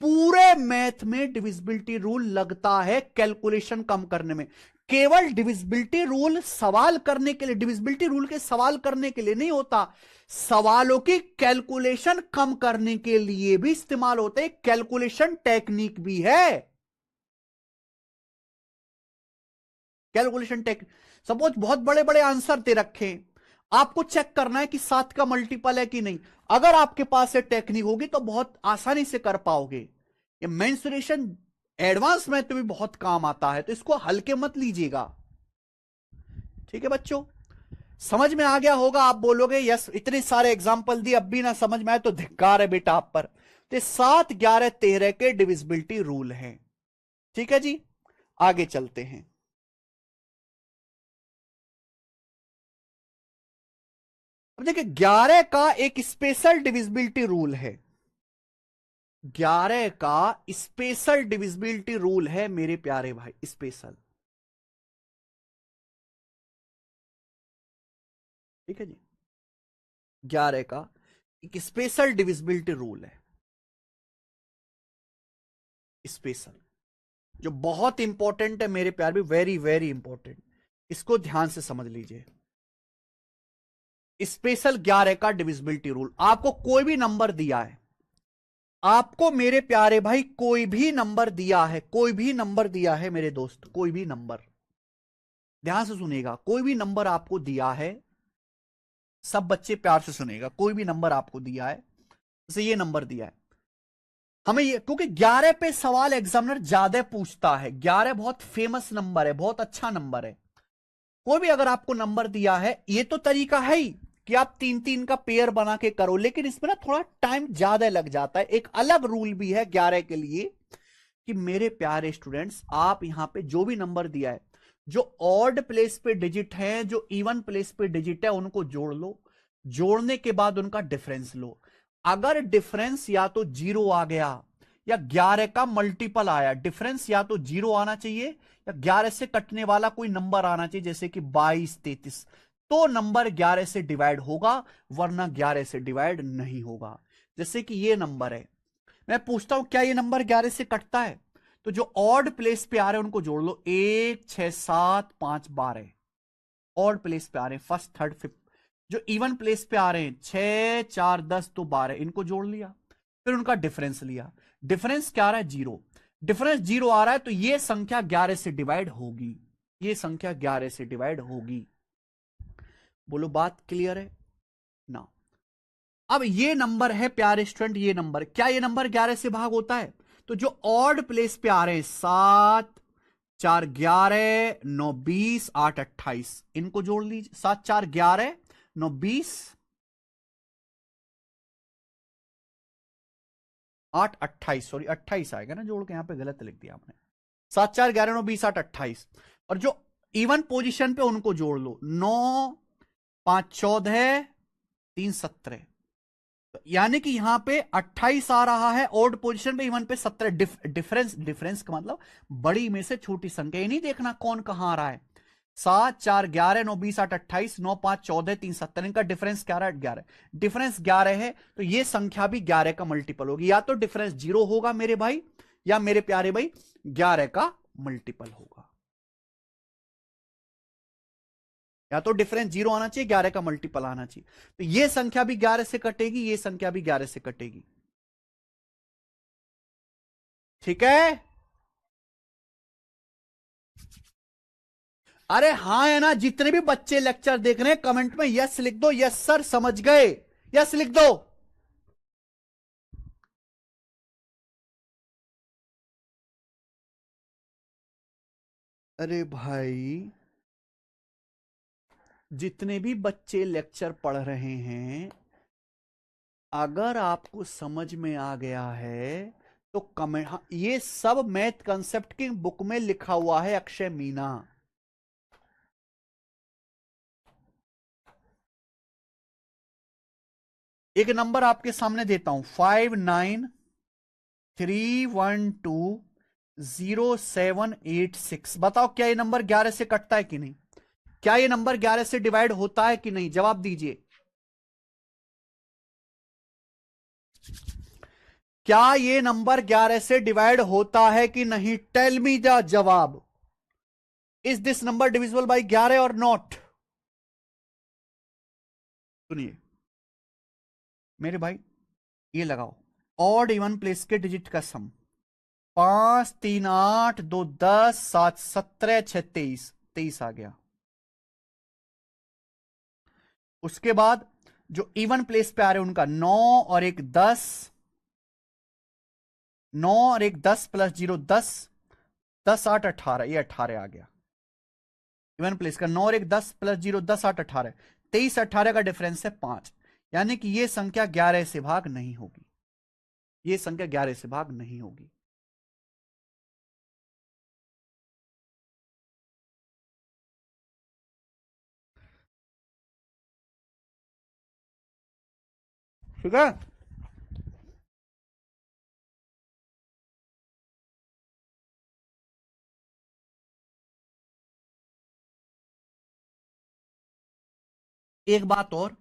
पूरे मैथ में डिविजिबिलिटी रूल लगता है कैलकुलेशन कम करने में। केवल डिविजिबिलिटी रूल सवाल करने के लिए, डिविजिबिलिटी रूल के सवाल करने के लिए नहीं होता, सवालों की कैलकुलेशन कम करने के लिए भी इस्तेमाल होते हैं। कैलकुलेशन टेक्निक भी है, कैलकुलेशन टेक्निक। सपोज बहुत बड़े बड़े आंसर दे रखे, आपको चेक करना है कि 7 का मल्टीपल है कि नहीं। अगर आपके पास ये टेक्निक होगी तो बहुत आसानी से कर पाओगे। ये मेंसुरेशन एडवांस में तो भी बहुत काम आता है, तो इसको हल्के मत लीजिएगा। ठीक है बच्चों, समझ में आ गया होगा। आप बोलोगे यस, इतने सारे एग्जाम्पल दिए अब भी ना समझ में आए तो धिक्कार है बेटा आप पर। तो 7 11 13 के डिविजिबिलिटी रूल हैं। ठीक है जी, आगे चलते हैं। अब देखिए 11 का एक स्पेशल डिविजिबिलिटी रूल है, 11 का स्पेशल डिविजिबिलिटी रूल है मेरे प्यारे भाई, स्पेशल। ठीक है जी, 11 का एक स्पेशल डिविजिबिलिटी रूल है, स्पेशल, जो बहुत इंपॉर्टेंट है मेरे प्यार भी, वेरी वेरी इंपॉर्टेंट। इसको ध्यान से समझ लीजिए। स्पेशल 11 का डिविजिबिलिटी रूल। आपको कोई भी नंबर दिया है, आपको मेरे प्यारे भाई कोई भी नंबर दिया है, कोई भी नंबर दिया है मेरे दोस्त, कोई भी नंबर, ध्यान से सुनिएगा, कोई भी नंबर आपको दिया है, सब बच्चे प्यार से सुनेगा, कोई भी नंबर आपको दिया है, जैसे ये नंबर दिया है हमें, ये क्योंकि 11 पे सवाल एग्जामिनर ज्यादा पूछता है, 11 बहुत फेमस नंबर है, बहुत अच्छा नंबर है। कोई भी अगर आपको नंबर दिया है, ये तो तरीका है ही कि आप 3-3 का पेयर बना के करो, लेकिन इसमें ना थोड़ा टाइम ज्यादा लग जाता है। एक अलग रूल भी है 11 के लिए कि मेरे प्यारे स्टूडेंट्स, आप यहां पे जो भी नंबर दिया है, जो ऑड प्लेस पे डिजिट है, जो इवन प्लेस पे डिजिट है, उनको जोड़ लो, जोड़ने के बाद उनका डिफरेंस लो। अगर डिफरेंस या तो 0 आ गया या 11 का मल्टीपल आया, डिफरेंस या तो 0 आना चाहिए या 11 से कटने वाला कोई नंबर आना चाहिए, जैसे कि 22, 33, तो नंबर 11 से डिवाइड होगा, वरना 11 से डिवाइड नहीं होगा। जैसे कि ये नंबर है, मैं पूछता हूं क्या ये नंबर 11 से कटता है, तो जो ऑड प्लेस पे आ रहे हैं उनको जोड़ लो, 1, 6, 7, 5, 12 ऑड प्लेस पे आ रहे हैं, फर्स्ट, थर्ड, फिफ्थ। जो इवन प्लेस पे आ रहे हैं 6, 4, 10 तो 12, इनको जोड़ लिया, फिर उनका डिफरेंस लिया, डिफरेंस क्या आ रहा है 0, डिफरेंस 0 आ रहा है, तो ये संख्या 11 से डिवाइड होगी, ये संख्या 11 से डिवाइड होगी। बोलो बात क्लियर है ना? अब ये नंबर है प्यारे स्टूडेंट, ये नंबर, क्या ये नंबर 11 से भाग होता है? तो जो ऑड प्लेस पे आ रहे हैं 7, 4, 11, 9, 20, 8, 28, इनको जोड़ लीजिए, 7, 4, 11, 9, 20, 8, 28, सॉरी 28 आएगा ना, जोड़ के यहां पे गलत लिख दिया आपने, 7, 4, 11, 9, 20, 8, 28, और जो इवन पोजीशन पे उनको जोड़ लो, 9, 5, 14, 3, 17, यानी कि यहां पे 28 आ रहा है ऑड पोजीशन पे, इवन पे 17, डिफरेंस, डिफरेंस का मतलब बड़ी में से छोटी संख्या, ये नहीं देखना कौन कहां आ रहा है। 7, 4, 11, 9, 20, 8, 28, 9, 5, 14, 3, 17, इनका डिफरेंस क्या रहा है 11, डिफरेंस 11 है, तो ये संख्या भी 11 का मल्टीपल होगी, या तो डिफरेंस 0 होगा मेरे भाई, या मेरे प्यारे भाई 11 का मल्टीपल होगा, या तो डिफरेंस 0 आना चाहिए, 11 का मल्टीपल आना चाहिए, तो ये संख्या भी 11 से कटेगी, ये संख्या भी 11 से कटेगी, ठीक है? अरे हाँ है ना, जितने भी बच्चे लेक्चर देख रहे हैं कमेंट में यस लिख दो, यस सर समझ गए, यस लिख दो। अरे भाई, जितने भी बच्चे लेक्चर पढ़ रहे हैं, अगर आपको समझ में आ गया है तो कमेंट, हाँ, ये सब मैथ कंसेप्ट की बुक में लिखा हुआ है, अक्षय मीना। एक नंबर आपके सामने देता हूं, 5931200786, बताओ क्या ये नंबर 11 से कटता है कि नहीं? क्या ये नंबर 11 से डिवाइड होता है कि नहीं? जवाब दीजिए, क्या ये नंबर 11 से डिवाइड होता है कि नहीं? टेल मी द जवाब, is this number divisible by 11 और नॉट? सुनिए मेरे भाई, ये लगाओ, ऑड इवन प्लेस के डिजिट का सम, 5, 3, 8, 2, 10, 7, 17, 6, 23, 23 आ गया। उसके बाद जो इवन प्लेस पे आ रहे हैं उनका 9 और एक 10, 9 और एक 10 प्लस 0 10, 10, 8, 18, ये 18 आ गया। इवन प्लेस का 9 और एक 10 प्लस 0 10, 8, 18, 23, 18 का डिफरेंस है 5, यानी कि ये संख्या 11 से भाग नहीं होगी, ये संख्या 11 से भाग नहीं होगी। ठीक है? एक बात और,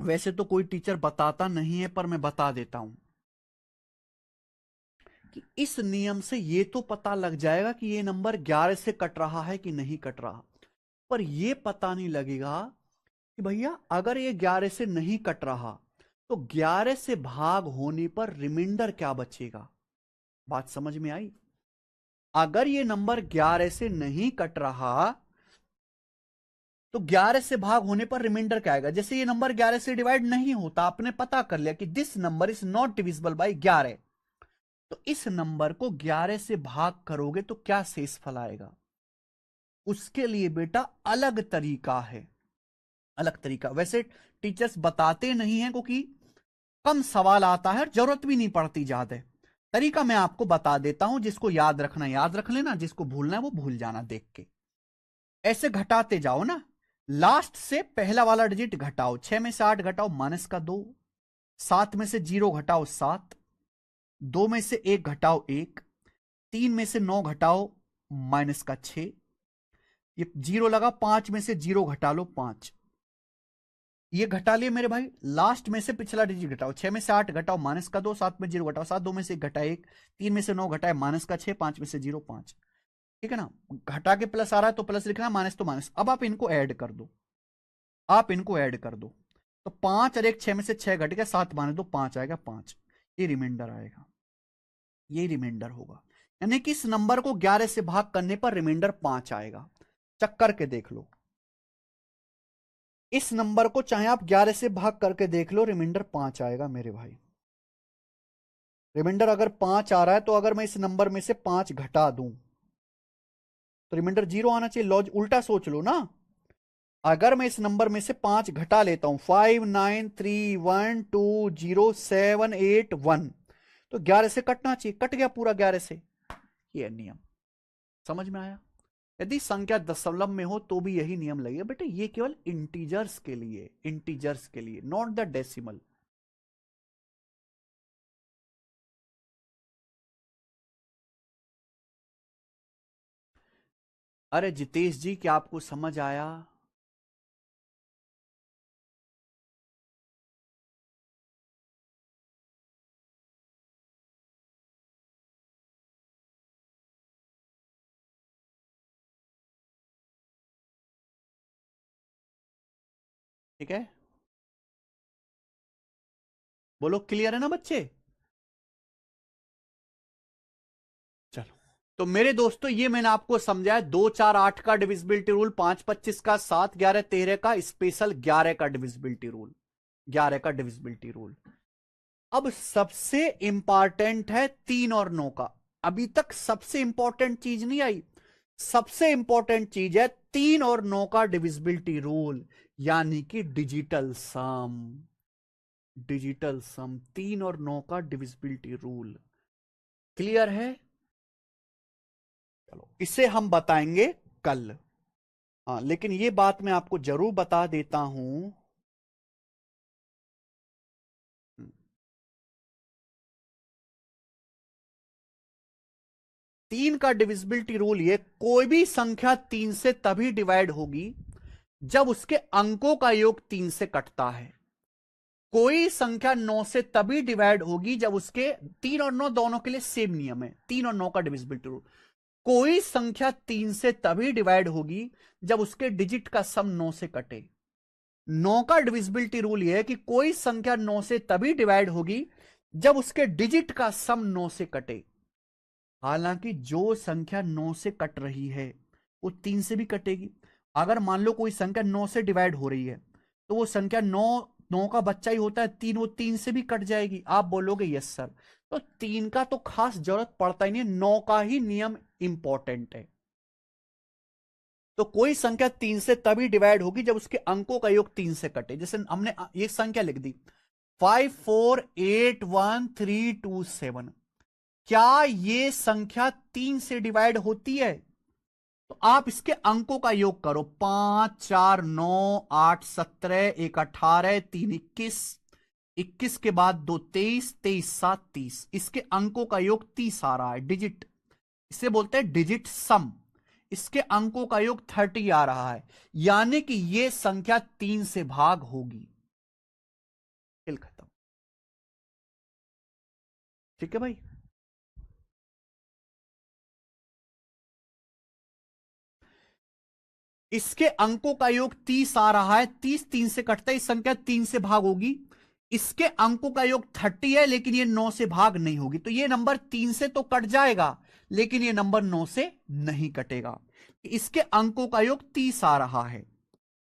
वैसे तो कोई टीचर बताता नहीं है पर मैं बता देता हूं कि इस नियम से ये तो पता लग जाएगा कि ये नंबर 11 से कट रहा है कि नहीं कट रहा। पर ये पता नहीं लगेगा कि भैया अगर ये 11 से नहीं कट रहा तो 11 से भाग होने पर रिमाइंडर क्या बचेगा। बात समझ में आई। अगर ये नंबर 11 से नहीं कट रहा तो 11 से भाग होने पर रिमाइंडर क्या आएगा। जैसे ये नंबर 11 से डिवाइड नहीं होता, आपने पता कर लिया कि this number is not divisible by 11, तो इस नंबर को 11 से भाग करोगे तो क्या शेष फल आएगा। उसके लिए बेटा अलग तरीका है, अलग तरीका। वैसे टीचर्स बताते नहीं है क्योंकि कम सवाल आता है, जरूरत भी नहीं पड़ती ज्यादा। तरीका मैं आपको बता देता हूं, जिसको याद रखना याद रख लेना, जिसको भूलना है वो भूल जाना देख के। ऐसे घटाते जाओ ना, लास्ट से पहला वाला डिजिट घटाओ, 6 में से 8 घटाओ माइनस का 2, 7 में से 0 घटाओ 7, 2 में से 1 घटाओ 1, 3 में से 9 घटाओ माइनस का 6, ये 0 लगा, 5 में से 0 घटा लो 5, ये घटा लिए मेरे भाई। लास्ट में से पिछला डिजिट घटाओ, 6 में से 8 घटाओ माइनस का 2, 7 में 0 घटाओ 7, 2 में से 1 घटा 1, 3 में से 9 घटाए माइनस का 6, 5 में से 0 5। ठीक है ना, घटा के प्लस आ रहा है तो प्लस लिखना, माइनस तो माइनस। अब आप इनको ऐड कर दो, आप इनको ऐड कर दो, तो 5 और 1 6 में से 6 घट गया, 7 माने तो 5 आएगा 5, ये रिमाइंडर आएगा, ये रिमाइंडर होगा। यानी कि इस नंबर को 11 से भाग करने पर रिमाइंडर 5 आएगा। चेक करके देख लो, इस नंबर को चाहे आप 11 से भाग करके देख लो, रिमाइंडर 5 आएगा मेरे भाई। रिमाइंडर अगर 5 आ रहा है तो अगर मैं इस नंबर में से 5 घटा दूं तो रिमाइंडर 0 आना चाहिए। लॉज उल्टा सोच लो ना, अगर मैं इस नंबर में से 5 घटा लेता हूं, 5 9 3 1 2 0 7 8 1, तो 11 से कटना चाहिए, कट गया पूरा 11 से। ये नियम समझ में आया। यदि संख्या दशमलव में हो तो भी यही नियम लगेगा बेटा, ये केवल इंटीजर्स के लिए, इंटीजर्स के लिए, नॉट द डेसिमल। अरे जितेश जी, क्या आपको समझ आया। ठीक है, बोलो क्लियर है ना बच्चे। चलो, तो मेरे दोस्तों ये मैंने आपको समझाया 2 4 8 का डिविजिबिलिटी रूल, 5 25 का, 7 11 13 का, स्पेशल 11 का डिविजिबिलिटी रूल, 11 का डिविजिबिलिटी रूल। अब सबसे इंपॉर्टेंट है 3 और 9 का। अभी तक सबसे इंपॉर्टेंट चीज नहीं आई, सबसे इंपॉर्टेंट चीज है 3 और 9 का डिविजिबिलिटी रूल, यानी कि डिजिटल सम। डिजिटल सम 3 और 9 का डिविजिबिलिटी रूल क्लियर है। चलो इसे हम बताएंगे कल। हाँ लेकिन ये बात मैं आपको जरूर बता देता हूं, 3 का डिविजिबिलिटी रूल, ये कोई भी संख्या 3 से तभी डिवाइड होगी जब उसके अंकों का योग 3 से कटता है। कोई संख्या 9 से तभी डिवाइड होगी जब उसके, 3 और 9 दोनों के लिए सेम नियम है, 3 और 9 का डिविजिबिलिटी रूल। कोई संख्या 3 से तभी डिवाइड होगी जब उसके डिजिट का सम 9 से कटे। 9 का डिविजिबिलिटी रूल यह है कि कोई संख्या 9 से तभी डिवाइड होगी जब उसके डिजिट का सम 9 से कटे। हालांकि जो संख्या 9 से कट रही है वो 3 से भी कटेगी। अगर मान लो कोई संख्या 9 से डिवाइड हो रही है तो वो संख्या 9 9 का बच्चा ही होता है 3, वो 3 से भी कट जाएगी। आप बोलोगे यस सर, तो 3 का तो खास जरूरत पड़ता ही नहीं है, 9 का ही नियम इंपॉर्टेंट है। तो कोई संख्या 3 से तभी डिवाइड होगी जब उसके अंकों का योग 3 से कटे। जैसे हमने ये संख्या लिख दी 548132 7, क्या ये संख्या 3 से डिवाइड होती है। तो आप इसके अंकों का योग करो, 5 4 9 8 17 1 18 3 21, 21 के बाद 2 23, 23 7 30, इसके अंकों का योग 30 आ रहा है। डिजिट, इसे बोलते हैं डिजिट सम। इसके अंकों का योग 30 आ रहा है, यानी कि यह संख्या 3 से भाग होगी। खेल खत्म। ठीक है भाई। इसके अंकों का योग 30 आ रहा है, 30 3 से कटता है, इस संख्या 3 से भाग होगी। इसके अंकों का योग 30 है, लेकिन ये 9 से भाग नहीं होगी, तो ये नंबर 3 से तो कट जाएगा, लेकिन ये नंबर 9 से नहीं कटेगा। इसके अंकों का योग 30 आ रहा है,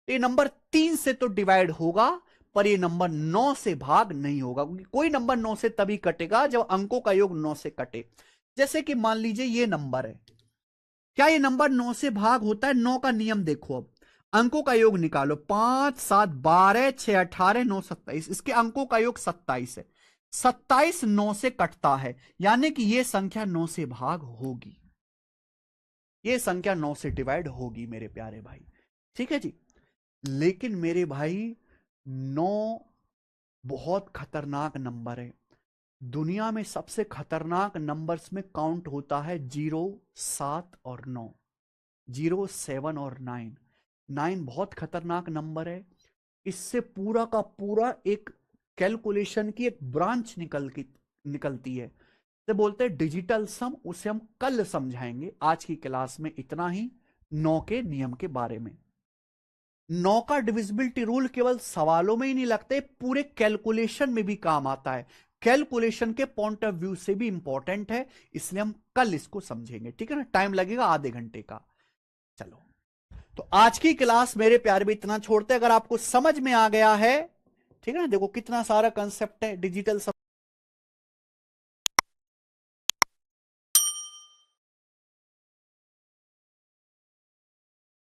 ये नंबर 3 से तो डिवाइड होगा, पर ये नंबर 9 से भाग नहीं होगा, क्योंकि कोई नंबर 9 से तभी कटेगा जब अंकों का योग 9 से कटे। जैसे कि मान लीजिए ये नंबर है, क्या ये नंबर 9 से भाग होता है? 9 का नियम देखो, अब अंकों का योग निकालो, 5 7 12 6 18 9 27, इसके अंकों का योग 27 है, 27 9 से कटता है, यानी कि ये संख्या 9 से भाग होगी, ये संख्या 9 से डिवाइड होगी मेरे प्यारे भाई, ठीक है जी। लेकिन मेरे भाई 9 बहुत खतरनाक नंबर है, दुनिया में सबसे खतरनाक नंबर्स में काउंट होता है 0 7 और 9, 0 7 और 9। 9 बहुत खतरनाक नंबर है, इससे पूरा का पूरा एक कैलकुलेशन की एक ब्रांच निकलती है, से बोलते हैं डिजिटल सम, उसे हम कल समझाएंगे। आज की क्लास में इतना ही 9 के नियम के बारे में। 9 का डिविजिबिलिटी रूल केवल सवालों में ही नहीं लगते, पूरे कैलकुलेशन में भी काम आता है, कैलकुलेशन के पॉइंट ऑफ व्यू से भी इंपॉर्टेंट है, इसलिए हम कल इसको समझेंगे, ठीक है ना, टाइम लगेगा आधे घंटे का। चलो, तो आज की क्लास मेरे प्यारे भी इतना छोड़ते, अगर आपको समझ में आ गया है, ठीक है ना, देखो कितना सारा कंसेप्ट है डिजिटल